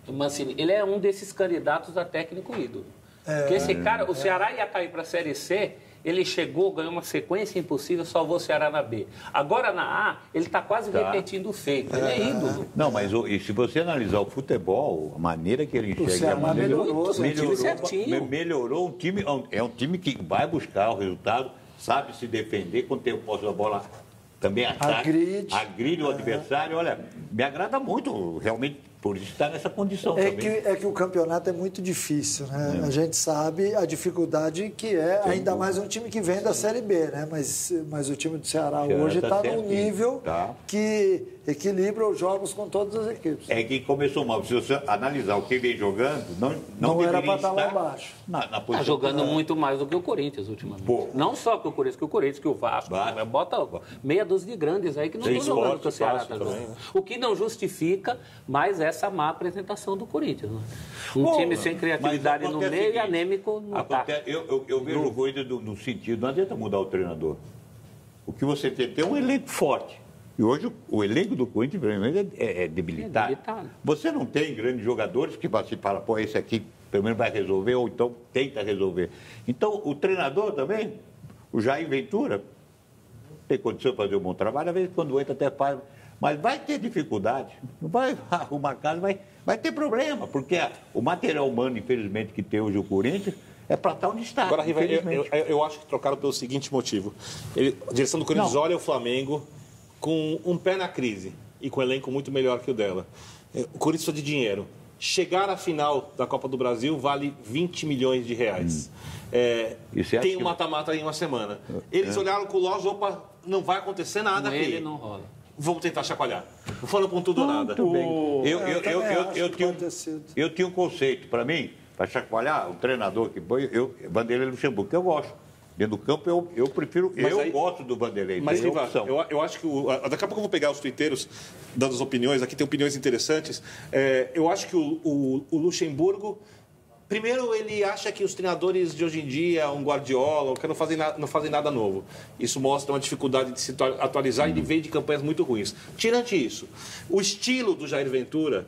O Mancini, ele é um desses candidatos a técnico ídolo. Porque esse cara, o Ceará ia cair para a Série C ele chegou, ganhou uma sequência impossível, salvou o Ceará na B. Agora na A, ele está quase repetindo o feito. Ele é ídolo. Não, mas e se você analisar o futebol, a maneira que ele enxerga... Melhorou o time. É um time que vai buscar o resultado, sabe se defender, quando tem o posse da bola... Também agride o adversário. Olha, me agrada muito, realmente, por isso estar nessa condição também. Que o campeonato é muito difícil, né? A gente sabe a dificuldade que é, ainda mais um time que vem da Série B, né? Mas o time do Ceará hoje está num nível que equilibra os jogos com todas as equipes. É que começou mal. Se você analisar o que vem jogando, não era para estar lá embaixo. Está jogando muito mais do que o Corinthians ultimamente. Pô. Não só que o Corinthians, que o Vasco. Bota meia dúzia de grandes aí que não estão jogando que o Ceará está jogando. O que não justifica mais essa má apresentação do Corinthians. Né? Time sem criatividade no meio e anêmico no ataque. Eu vejo o Corinthians no sentido, não adianta mudar o treinador. O que você tem um elenco forte. E hoje o elenco do Corinthians é debilitado. Você não tem grandes jogadores que você fala, pô, esse aqui pelo menos vai resolver, ou então tenta resolver. Então, o treinador também, o Jair Ventura, tem condição de fazer um bom trabalho, às vezes quando entra até faz, mas vai ter dificuldade. Não vai arrumar casa, vai ter problema, porque o material humano, infelizmente, que tem hoje o Corinthians, é para estar onde está. Agora, Riva, eu acho que trocaram pelo seguinte motivo. A direção do Corinthians olha o Flamengo com um pé na crise e com um elenco muito melhor que o dela. O Corinthians precisa de dinheiro. Chegar à final da Copa do Brasil vale 20 milhões de reais. Tem um mata-mata em uma semana. Eles olharam com o Lodge, opa, não vai acontecer nada aqui. Ele não rola. Vamos tentar chacoalhar. Não foram com tudo ou nada. Eu tinha um conceito, para mim, para chacoalhar, o treinador que foi, Vanderlei Luxemburgo, que eu gosto. Dentro do campo, eu prefiro... gosto do Vanderlei. Mas, Riva, eu acho que... Daqui a pouco eu vou pegar os tuiteiros dando as opiniões. Aqui tem opiniões interessantes. Eu acho que o Luxemburgo... Primeiro, ele acha que os treinadores de hoje em dia, um Guardiola, que não fazem nada novo. Isso mostra uma dificuldade de se atualizar e ele vem de campanhas muito ruins. Tirante isso, o estilo do Jair Ventura...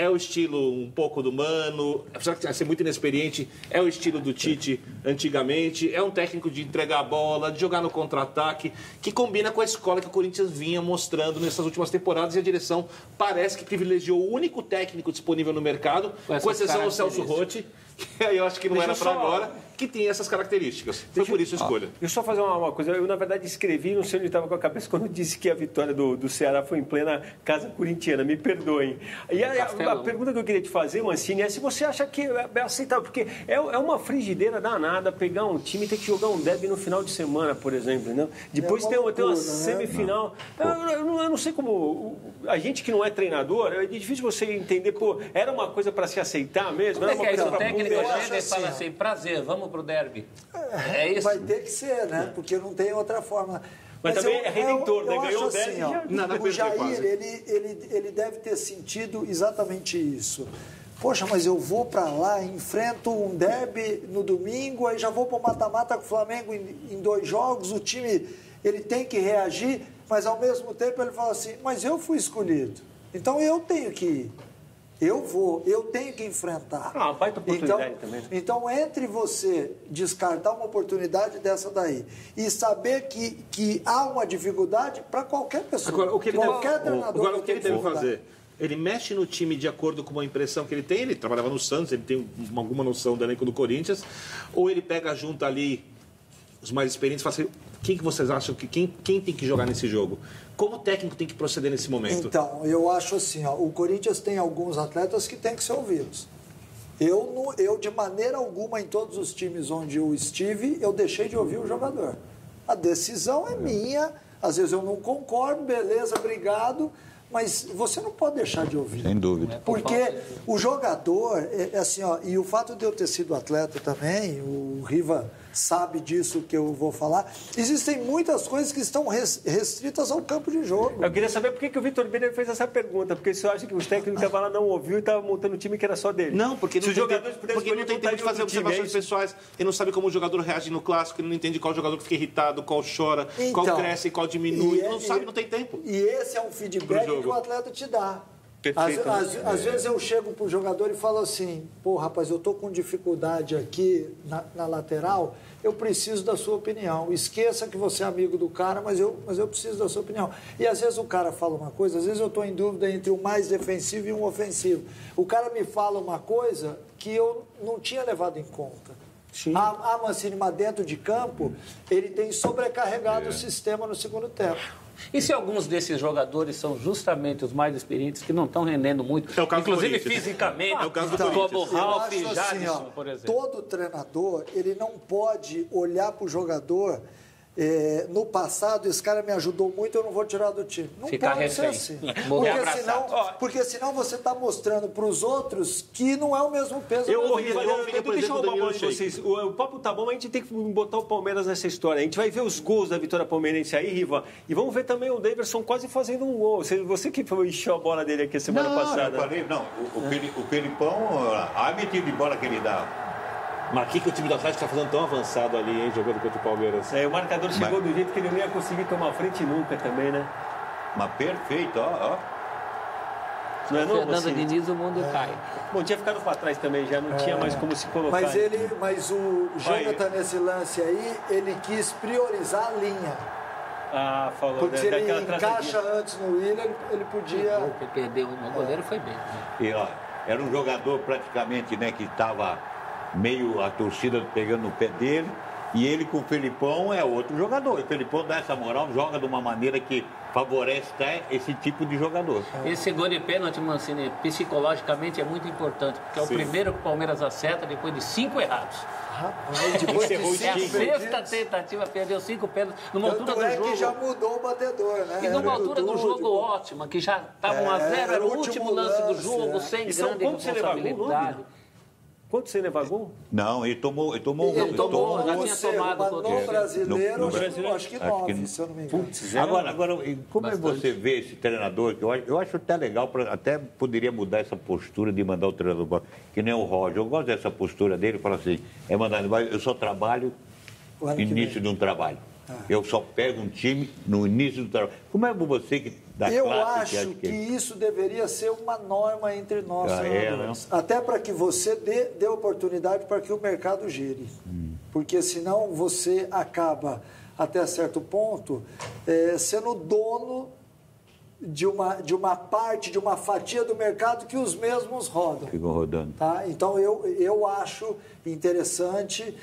É o estilo um pouco do Mano, apesar de ser muito inexperiente, é o estilo do Tite antigamente, é um técnico de entregar a bola, de jogar no contra-ataque, que combina com a escola que o Corinthians vinha mostrando nessas últimas temporadas e a direção parece que privilegiou o único técnico disponível no mercado, com exceção do Celso Rotti, que aí eu acho que não era para agora, que tem essas características. Foi por isso a escolha. Deixa eu só fazer uma coisa. Eu, na verdade, escrevi, não sei onde estava com a cabeça, quando disse que a vitória do Ceará foi em plena casa corintiana. Me perdoem. E a pergunta que eu queria te fazer, Mancini, é se você acha que é aceitável, porque é uma frigideira danada pegar um time e ter que jogar um derby no final de semana, por exemplo. Né? Depois tem uma semifinal. Eu não sei como... A gente que não é treinador, é difícil você entender, pô, era uma coisa para se aceitar mesmo? Como é que é isso? O técnico chega e fala assim, prazer, vamos pro derby. É isso? Vai ter que ser, né? Porque não tem outra forma. Mas também é redentor, né? Ganhou o derby. O Jair, ele deve ter sentido exatamente isso. Poxa, mas eu vou para lá, enfrento um derby no domingo, aí já vou para o mata-mata com o Flamengo em 2 jogos, o time ele tem que reagir, mas ao mesmo tempo ele fala assim, mas eu fui escolhido, então eu tenho que ir. Eu tenho que enfrentar. Baita oportunidade também. Então, entre você descartar uma oportunidade dessa daí e saber que há uma dificuldade para qualquer pessoa, agora, o que ele deve fazer? Ele mexe no time de acordo com a impressão que ele tem. Ele trabalhava no Santos, ele tem alguma noção do elenco do Corinthians. Ou ele pega junto ali os mais experientes e fala assim, quem que vocês acham que quem tem que jogar nesse jogo? Como o técnico tem que proceder nesse momento? Então, eu acho assim, o Corinthians tem alguns atletas que têm que ser ouvidos. Eu, de maneira alguma, em todos os times onde eu estive, eu deixei de ouvir o jogador. A decisão é minha, às vezes eu não concordo, beleza, obrigado, mas você não pode deixar de ouvir. Sem dúvida. Porque o jogador, e o fato de eu ter sido atleta também, o Riva sabe disso que eu vou falar, existem muitas coisas que estão restritas ao campo de jogo. Eu queria saber por que o Vitor Birner fez essa pergunta, porque você acha que os técnicos estavam lá, não ouviu e estavam montando um time que era só dele. Não, porque não tem tempo de fazer observações pessoais, ele não sabe como o jogador reage no clássico, ele não entende qual jogador fica irritado, qual chora, qual cresce, qual diminui, não sabe, não tem tempo. E esse é um feedback que o atleta te dá. Perfeito. Às vezes eu chego pro jogador e falo assim, pô, rapaz, eu tô com dificuldade aqui na lateral, eu preciso da sua opinião. Esqueça que você é amigo do cara, mas eu preciso da sua opinião. E às vezes o cara fala uma coisa, às vezes eu estou em dúvida entre um mais defensivo e um ofensivo. O cara me fala uma coisa que eu não tinha levado em conta. A Mancini, mas dentro de campo, ele tem sobrecarregado o sistema no segundo tempo. E se alguns desses jogadores são justamente os mais experientes, que não estão rendendo muito, inclusive fisicamente, como o Ralf e Jadson, por exemplo? Todo treinador, ele não pode olhar para o jogador... no passado, esse cara me ajudou muito, eu não vou tirar do time. Não Ficar pode ser refém. assim. Porque senão você está mostrando para os outros que não é o mesmo peso. Deixa eu roubar a bola de vocês. O papo tá bom, mas a gente tem que botar o Palmeiras nessa história. A gente vai ver os gols da vitória palmeirense aí, Riva, e vamos ver também o Daverson quase fazendo um gol. Você que encheu a bola dele aqui a semana passada. Eu falei, o Felipão, a metida de bola que ele dá. Mas o que o time do Atlético está fazendo tão avançado ali, hein, jogando contra o Palmeiras? O marcador chegou do jeito que ele não ia conseguir tomar frente nunca também, né? Mas perfeito, ó. Não é não, Fernando Diniz, o mundo cai. Bom, tinha ficado para trás também, já não tinha mais como se colocar. Mas o Jonathan, nesse lance aí, ele quis priorizar a linha. Falou. Porque se ele encaixa antes no Willian, ele podia... Porque perdeu o goleiro, foi bem. E, era um jogador praticamente, né, que estava... meio a torcida pegando no pé dele, e ele com o Felipão é outro jogador. O Felipão dá essa moral, joga de uma maneira que favorece esse tipo de jogador. Esse gol de pênalti, Mancini, psicologicamente é muito importante, porque é o primeiro que o Palmeiras acerta depois de 5 errados. Rapaz, depois de 5 sexta tentativa, perdeu 5 pênaltis numa altura do jogo. Que já mudou o batedor, né? E numa altura do jogo ótima, que já estava 1 a 0, era o último lance do jogo, sem grande responsabilidade. Quanto você levou gol? Não, ele tomou já tinha tomado no brasileiro, acho que 9, se eu não me engano. Agora, como é que você vê esse treinador? Que eu acho até legal, até poderia mudar essa postura de mandar o treinador, que nem o Roger. Eu gosto dessa postura dele, fala assim, eu só trabalho no início de um trabalho. Eu só pego um time no início do trabalho. Como é você que dá Eu classe, acho que isso deveria ser uma norma entre nós, até para que você dê oportunidade para que o mercado gire. Porque senão você acaba, até certo ponto, sendo dono de uma parte, de uma fatia do mercado que os mesmos rodam. Ficam rodando. Tá? Então, eu acho interessante,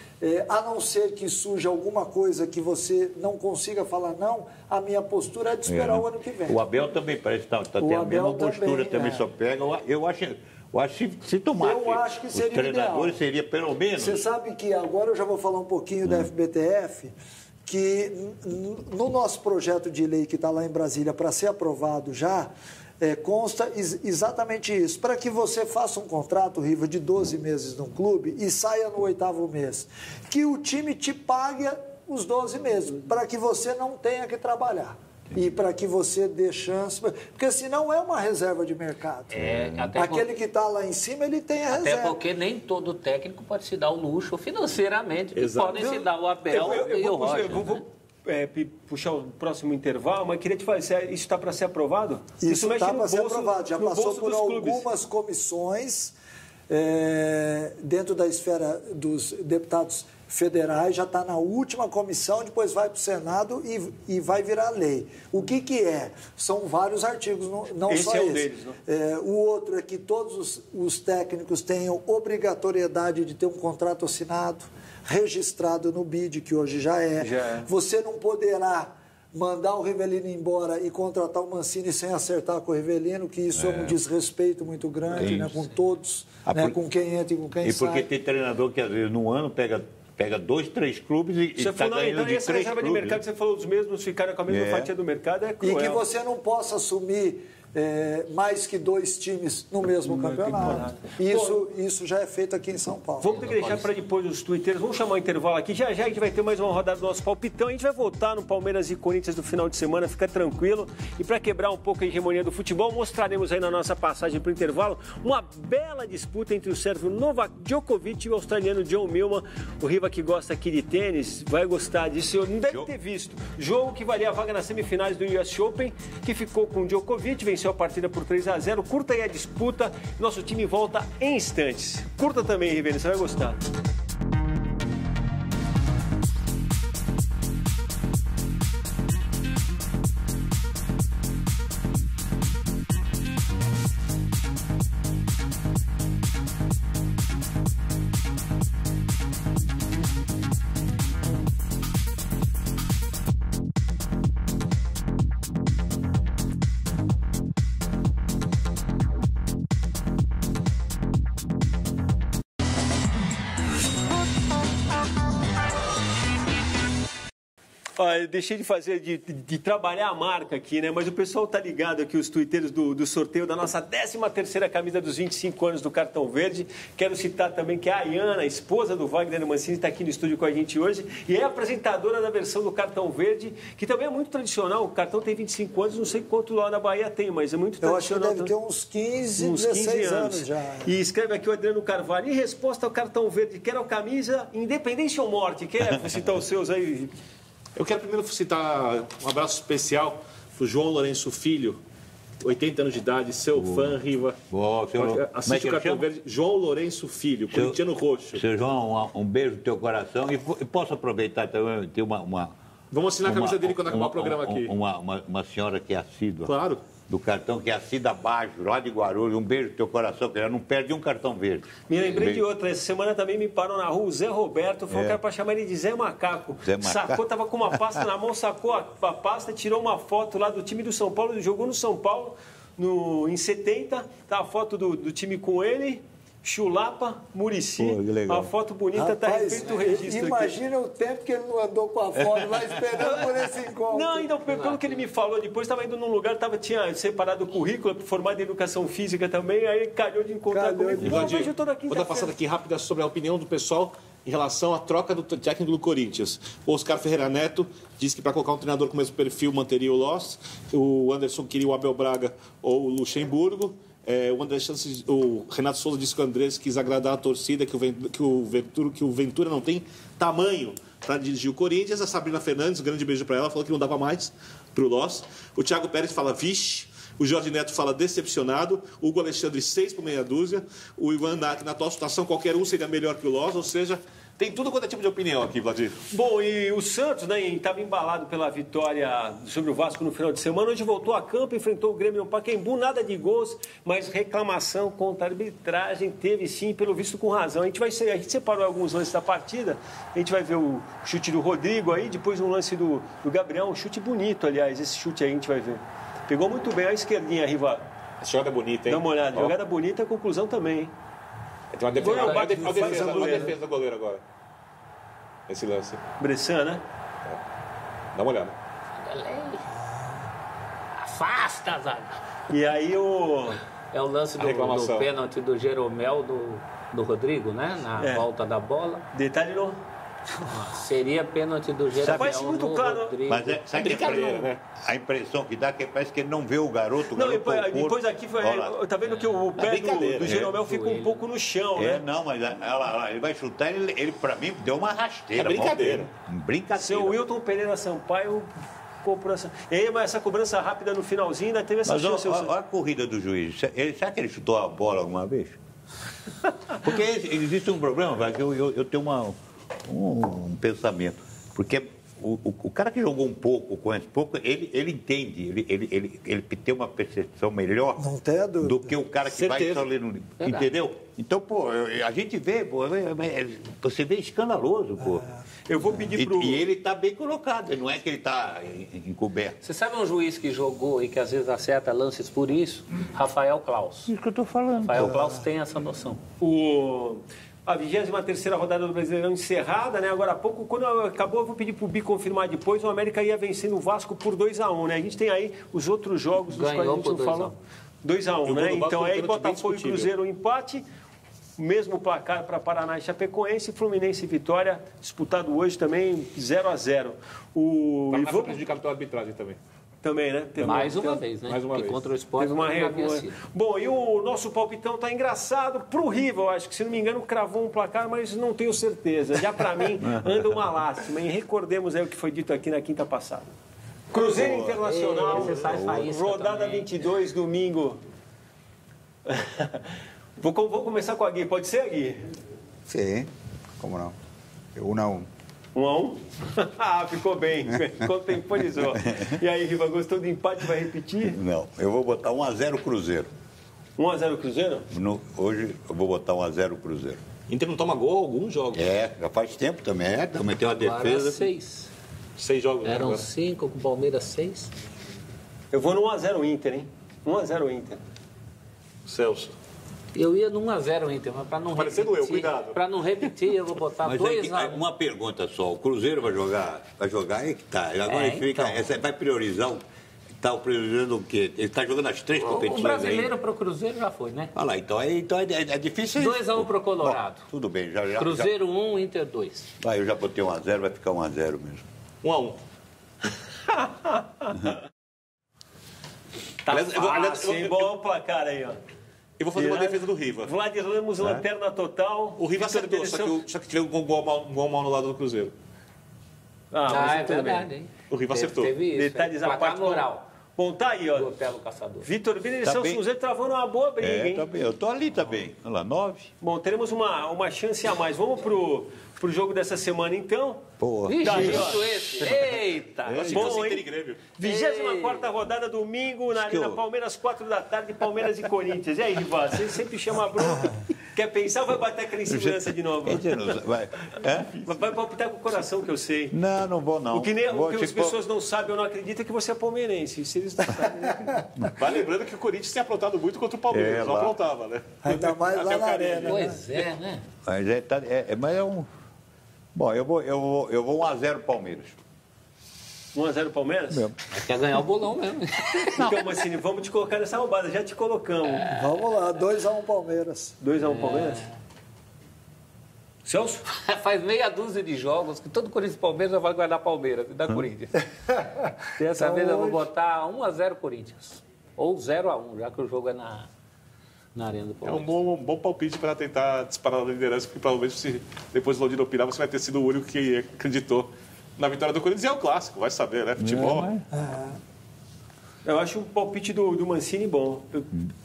a não ser que surja alguma coisa que você não consiga falar não, a minha postura é de esperar o ano que vem. O Abel também parece que está tendo a mesma postura, também só pega. Eu acho que se tomasse que os seria treinadores, seria pelo menos... Você sabe que agora eu já vou falar um pouquinho da FBTF, que no nosso projeto de lei que está lá em Brasília para ser aprovado já, consta exatamente isso. Para que você faça um contrato, Riva, de 12 meses num clube e saia no 8º mês, que o time te pague os 12 meses, para que você não tenha que trabalhar. E para que você dê chance... Porque senão é uma reserva de mercado. Aquele que está lá em cima, ele tem a reserva. Até porque nem todo técnico pode se dar o luxo financeiramente. Podem se dar o Abel e o Roger. Eu vou puxar o próximo intervalo, mas queria te falar, isso está para ser aprovado? Isso está para ser aprovado. Já passou por algumas comissões dentro da esfera dos deputados federais, já está na última comissão, depois vai para o Senado e vai virar lei. O que é? São vários artigos, não esse só é um esse. Deles, né? O outro é que todos os técnicos tenham obrigatoriedade de ter um contrato assinado, registrado no BID, que hoje já é. Você não poderá mandar o Rivelino embora e contratar o Mancini sem acertar com o Rivelino, que isso é um desrespeito muito grande, né, com todos, com quem entra e com quem sai. E porque tem treinador que às vezes no ano pega 2, 3 clubes e está ganhando de 3 reserva clubes. De mercado, você falou dos mesmos ficaram com a mesma fatia do mercado, é cruel. E que você não possa assumir mais que 2 times no mesmo campeonato. Isso já é feito aqui em São Paulo. Vamos ter que deixar para depois os twitteiros. Vamos chamar o intervalo aqui. Já a gente vai ter mais uma rodada do nosso palpitão. A gente vai voltar no Palmeiras e Corinthians do final de semana. Fica tranquilo. E para quebrar um pouco a hegemonia do futebol, mostraremos aí na nossa passagem para o intervalo uma bela disputa entre o sérvio Novak Djokovic e o australiano John Millman. O Riva, que gosta aqui de tênis, vai gostar disso. Não deve ter visto. Jogo que valia a vaga nas semifinais do US Open, que ficou com o Djokovic, venceu venceu a partida por 3-0. Curta aí a disputa, nosso time volta em instantes. Curta também, Rivelino, você vai gostar. Eu deixei de trabalhar a marca aqui, né? Mas o pessoal tá ligado aqui, os twitteiros do sorteio da nossa 13ª camisa dos 25 anos do Cartão Verde. Quero citar também que a Ayana, a esposa do Wagner Mancini, está aqui no estúdio com a gente hoje e é apresentadora da versão do Cartão Verde, que também é muito tradicional. O cartão tem 25 anos, não sei quanto lá na Bahia tem, mas é muito tradicional. Eu acho que deve ter uns 15, 16 anos já. E escreve aqui o Adriano Carvalho, em resposta ao Cartão Verde, quero a camisa Independência ou Morte. Quer citar os seus aí? Eu quero primeiro citar um abraço especial para o João Lourenço Filho, 80 anos de idade, seu fã, Riva. Assiste o Cartão Verde. João Lourenço Filho, corintiano roxo. Seu João, um beijo no teu coração. E posso aproveitar também, ter Vamos assinar a camisa dele quando acabar o programa aqui. Uma senhora que é assídua. Claro. Do cartão, que é a Cida Baixo, lá de Guarulhos. Um beijo no teu coração, que ela não perde um cartão verde. Me lembrei de outra. Essa semana também me parou na rua o Zé Roberto. Falou que era para chamar ele de Zé Macaco. Sacou, tava com uma pasta na mão, sacou a pasta, tirou uma foto lá do time do São Paulo. Ele jogou no São Paulo em 70. Tá a foto do time com ele. Chulapa, Muricy, a foto bonita, está feito o registro. Imagina aqui. O tempo que ele não andou com a foto lá esperando por esse encontro. Não, então, pelo que ele me falou depois, estava indo num lugar, tinha separado o currículo, formado em educação física também, aí calhou de encontrar comigo. Vou dar passada aqui rápida sobre a opinião do pessoal em relação à troca do técnico do Corinthians. O Oscar Ferreira Neto disse que para colocar um treinador com o mesmo perfil manteria o Loss. O Anderson queria o Abel Braga ou o Luxemburgo. O Renato Souza disse que o Andrés quis agradar a torcida, que o Ventura não tem tamanho para dirigir o Corinthians. A Sabrina Fernandes, grande beijo para ela, falou que não dava mais para o Loss. O Thiago Pérez fala vixe. O Jorge Neto fala decepcionado. O Hugo Alexandre 6 por meia dúzia. O Ivan Nack, na atual situação, qualquer um seria melhor que o Loss. Ou seja, tem tudo quanto é tipo de opinião aqui, Vladir. Bom, e o Santos, né, estava embalado pela vitória sobre o Vasco no final de semana. Hoje voltou a campo, enfrentou o Grêmio no Pacaembu, nada de gols, mas reclamação contra a arbitragem teve sim, pelo visto com razão. A gente separou alguns lances da partida, a gente vai ver o chute do Rodrigo aí, depois um lance do Gabriel, um chute bonito, aliás, esse chute aí a gente vai ver. Pegou muito bem a esquerdinha, Riva. Essa jogada bonita, hein? Dá uma olhada, jogada bonita, a conclusão também, hein? Tem uma defesa do goleiro agora. Esse lance. Bressan, né? Dá uma olhada. Afasta, zaga. E aí É o lance do pênalti do Jeromel do Rodrigo, né? Na volta da bola. Detalhe no... Seria pênalti do Jeromel. Parece muito claro. Rodrigo. Mas é brincadeira, né? A impressão que dá é que parece que ele não vê o garoto. Depois aqui foi. Tá vendo que o pé do Jeromel fica um pouco no chão, né? Não, mas ele vai chutar, ele para mim deu uma rasteira. É brincadeira. Brincadeira. Seu Wilton Pereira Sampaio cobrança. E aí, mas essa cobrança rápida no finalzinho ainda teve essa chance. Olha a corrida do juiz. Será que ele chutou a bola alguma vez? Porque existe um problema, que eu tenho um pensamento. Porque o cara que jogou um pouco, conhece pouco, ele entende, ele tem uma percepção melhor do que o cara que vai só ler no livro. Entendeu? Então, pô, a gente vê, você vê escandaloso, pô. Eu vou pedir pro... E ele está bem colocado, não é que ele está encoberto. Você sabe um juiz que jogou e que às vezes acerta lances por isso? Rafael Claus. Isso que eu estou falando. Rafael Claus tem essa noção. A 23ª rodada do Brasileirão encerrada, né? Agora há pouco, quando acabou, eu vou pedir para o Bi confirmar depois, o América ia vencendo o Vasco por 2-1, né? A gente tem aí os outros jogos dos quais a gente não falou. 2-1, né? Então aí Botafogo e Cruzeiro um empate, mesmo placar para Paraná e Chapecoense, Fluminense e Vitória, disputado hoje também 0-0. O Paraná foi prejudicado pela arbitragem também. Também, né? Mais uma vez, né? Mais uma vez. Contra o Sport. Teve uma Bom, e o nosso palpitão tá engraçado pro Riva, eu acho que, se não me engano, cravou um placar, mas não tenho certeza. Já para mim, anda uma lástima, hein? Recordemos aí o que foi dito aqui na quinta passada. Cruzeiro Internacional, Você sai faísca rodada também. 22, domingo. Vou começar com a Gui, pode ser, a Gui? Sim, como não? 1-1. 1-1? Ah, ficou bem, contemporizou. E aí, Riva, gostou do empate, vai repetir? Não, eu vou botar 1-0 Cruzeiro. 1-0 Cruzeiro? Hoje eu vou botar 1-0 Cruzeiro. Inter não toma gol alguns jogos. Já faz tempo também, também tem uma Agora defesa. 6. 6 jogos. né, Eram agora. 5, com o Palmeiras 6. Eu vou no 1-0 Inter, hein? 1-0 Inter. Celso. Eu ia no 1-0 Inter, mas para não Parecendo repetir... eu, cuidado. Para não repetir, eu vou botar Mas 2-1. uma pergunta só, o Cruzeiro vai jogar aí que tá. Agora ele fica, então. vai priorizar, tá priorizando o quê? Ele está jogando as 3 O competições brasileiro aí. para o Cruzeiro já foi, né? Olha lá, então é difícil isso. 2-1 pro Colorado. Bom, tudo bem, já. Cruzeiro 1, Inter 2. Vai, eu já botei 1-0, vai ficar 1-0 mesmo. 1-1. Tá Aliás, fácil, hein? Bom placar aí, ó. Eu vou fazer uma defesa do Riva. Vlad Ramos, lanterna total. O Riva Vitor acertou, Belessão. só que tirou um gol mal no lado do Cruzeiro. Mas É tudo bem. verdade, hein? O Riva acertou. Teve isso. Detalhes à Placar parte. moral Bom, tá aí, do ó. Otelo Caçador. Vitor Vini, Tá São bem. Cruzeiro travando uma boa briga, hein? Tá bem, eu tô ali também. Olha lá, 9. Bom, teremos uma chance a mais. Vamos pro jogo dessa semana, então. Porra. Vixe, Tá aí, ó. justo esse. Eita. Achei que Bom, fosse hein? Inter e Grêmio. 24ª rodada, domingo, na que Arena eu- Palmeiras, 4 da tarde, Palmeiras e Corinthians. E aí, Rival, você sempre chama a bronca. Quer pensar ou vai bater aquela insegurança de novo? Quer dizer, não- vai, Vai palpitar com o coração, que eu sei. Não vou não. O que, Vou, o que as tipo, pessoas não sabem ou não acreditam é que você é palmeirense. Se eles não sabem, não acreditam. Vai lembrando que o Corinthians tem aprontado muito contra o Palmeiras. Não lá. aprontava, né? Ainda mais lá Até o na Carilho. arena. Pois é, né? Mas é um... Bom, eu vou 1-0 Palmeiras. 1-0 Palmeiras? Quer ganhar o bolão mesmo. Então, Mancini, vamos te colocar nessa roubada. Já te colocamos. Vamos lá, 2-1 Palmeiras. 2-1 Palmeiras? Celso? Faz meia dúzia de jogos que todo Corinthians e Palmeiras já vai guardar Palmeiras e dá Corinthians. Dessa vez eu vou botar 1-0 Corinthians. Ou 0-1, já que o jogo é na Arena do É um Palmeiras. bom palpite para tentar disparar na liderança, porque provavelmente se depois do Londrina pirar, você vai ter sido o único que acreditou na vitória do Corinthians. E é o clássico, vai saber, né? Futebol. Eu acho o palpite do Mancini bom.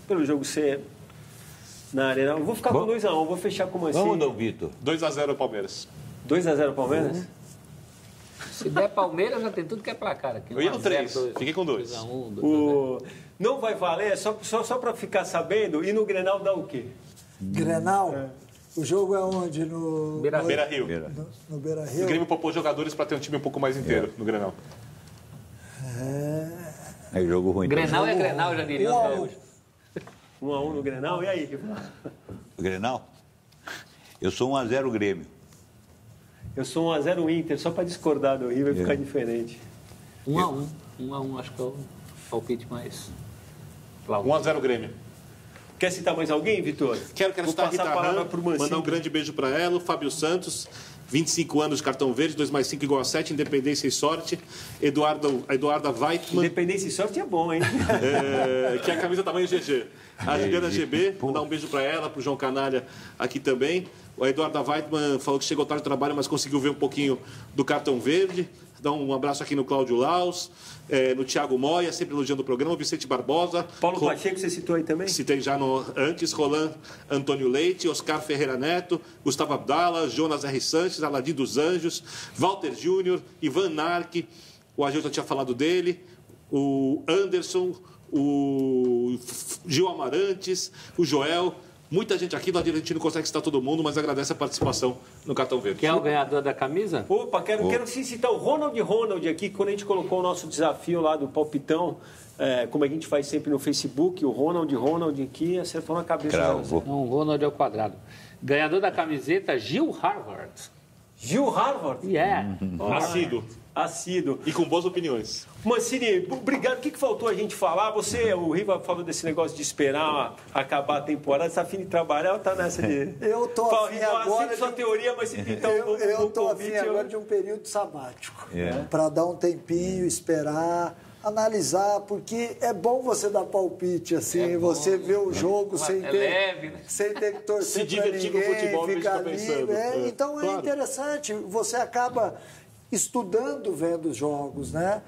Pelo jogo ser na Arena. Eu vou ficar com 2-1, vou fechar com o Mancini. Vamos, Dom Vitor. 2-0 Palmeiras. 2-0 Palmeiras? Se der Palmeiras, já tem tudo que é placar aqui. Eu ia no 1-0, 3, 2-1, fiquei com 2. 2-1, Não vai valer, só para ficar sabendo, e no Grenal dá o quê? Grenal, o jogo é onde? No Beira-Rio. no Beira O Rio. Grêmio poupou jogadores para ter um time um pouco mais inteiro no Grenal. É jogo ruim. Grenal é Grenal, já diria os gaúchos. 1-1 no Grenal, e aí? Grenal? Eu sou 1-0 Grêmio. Eu sou 1-0 Inter, só para discordar do Rio vai ficar diferente. 1-1. 1-1, acho que é o palpite mais plausível. 1-0 Grêmio. Quer citar mais alguém, Vitor? Quero Vou citar a passar Rita a palavra Ram, para o Mancini. mandar um grande beijo para ela, o Fábio Santos, 25 anos, cartão verde, 2 mais 5 igual a 7, Independência e Sorte, Eduarda Weitmann, Independência e sorte é bom, hein? que é a camisa tamanho GG. A Juliana GB, mandar um beijo para ela, para o João Canalha aqui também. A Eduarda Weitmann falou que chegou tarde do trabalho, mas conseguiu ver um pouquinho do cartão verde. Dá um abraço aqui no Cláudio Laus, no Thiago Moia, sempre elogiando o programa, Vicente Barbosa. Paulo Pacheco, você citou aí também? Citei já antes, Roland Antônio Leite, Oscar Ferreira Neto, Gustavo Abdala, Jonas R. Sanches, Aladim dos Anjos, Walter Júnior, Ivan Narque, o Agil já tinha falado dele, o Anderson, o Gil Amarantes, o Joel. Muita gente aqui, a gente não consegue citar todo mundo, mas agradece a participação no Cartão Verde. Quem é o ganhador da camisa? Opa, quero sim citar o Ronald aqui, quando a gente colocou o nosso desafio lá do palpitão, como a gente faz sempre no Facebook, o Ronald aqui, acertou na cabeça. Cravo. Não, Ronald ao quadrado. Ganhador da camiseta, Gil Harvard. Gil Harvard? Yeah. Assíduo. E com boas opiniões. Mancini, obrigado. O que faltou a gente falar? O Riva falou desse negócio de esperar acabar a temporada. Você está afim de trabalhar ou está nessa de... Eu tô Fala, afim Riva, agora aceito sua teoria, mas se pintar Eu tô afim convite, agora de um período sabático. É. Para dar um tempinho, esperar, analisar, porque é bom você dar palpite assim, você ver o jogo sem ter, leve, né? sem ter que torcer Se pra divertir com o ninguém, futebol, em vez de ficar ficar livre. pensando. Então Claro. é interessante, você acaba estudando vendo os jogos, né?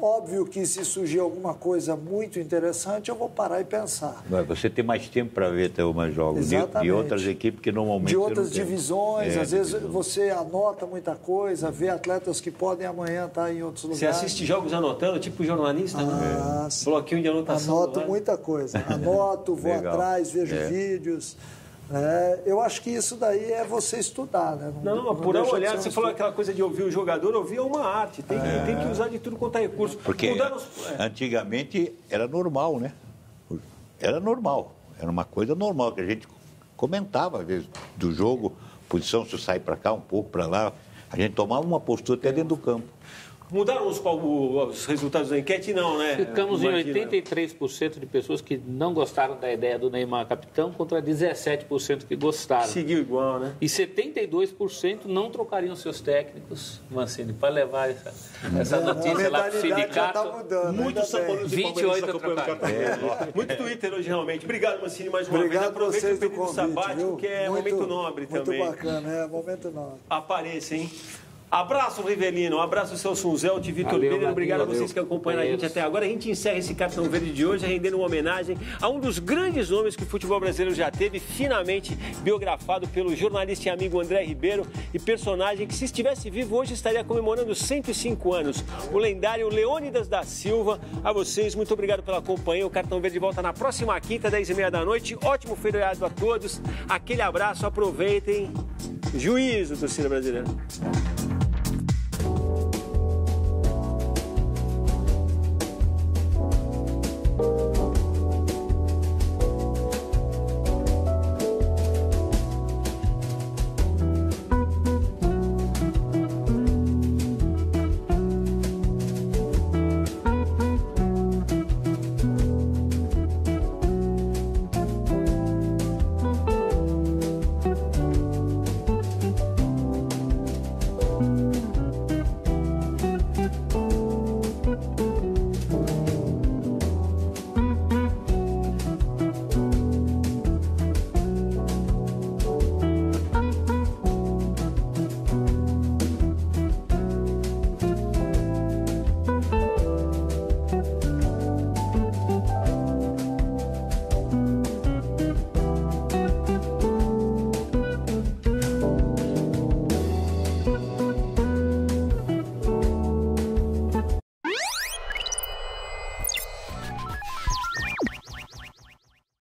óbvio que se surgir alguma coisa muito interessante, eu vou parar e pensar. Você tem mais tempo para ver até mais jogos de outras equipes que normalmente de outras você não divisões, tem. às vezes você anota muita coisa, vê atletas que podem amanhã estar em outros lugares. Você assiste jogos anotando, tipo jornalista, né? Bloquinho de anotação. Anoto muita coisa. Anoto, vou atrás, vejo vídeos. Eu acho que isso daí é você estudar, né? Não, por uma olhada, você falou aquela coisa de ouvir o jogador, ouvir é uma arte, tem que usar de tudo quanto é recurso. Porque antigamente era normal, né? Era normal, era uma coisa normal, que a gente comentava, às vezes, do jogo, posição, se sai para cá, um pouco para lá, a gente tomava uma postura até dentro do campo. Mudaram os resultados da enquete? Não, né? Ficamos em 83% de pessoas que não gostaram da ideia do Neymar capitão contra 17% que gostaram. Seguiu igual, né? E 72% não trocariam seus técnicos, Mancini, para levar essa notícia lá para o sindicato. Tá mudando, muitos São Paulo 28 trocaram. Muito Twitter hoje, realmente. Obrigado, Mancini, mais uma vez. Obrigado Aproveite vocês o período do convite, sabático, viu? que é momento nobre também. Muito bacana, momento nobre. Apareça, hein? Abraço, Rivelino. Um abraço, Celso Unzelt, Vitor Pereira. Obrigado a vocês que acompanharam a gente até agora. A gente encerra esse Cartão Verde de hoje rendendo uma homenagem a um dos grandes nomes que o futebol brasileiro já teve, finalmente biografado pelo jornalista e amigo André Ribeiro, e personagem que, se estivesse vivo hoje, estaria comemorando 105 anos. O lendário Leônidas da Silva. A vocês, muito obrigado pela companhia. O Cartão Verde volta na próxima quinta, 10h30 da noite. Ótimo feriado a todos. Aquele abraço, aproveitem. Juízo, torcida brasileira.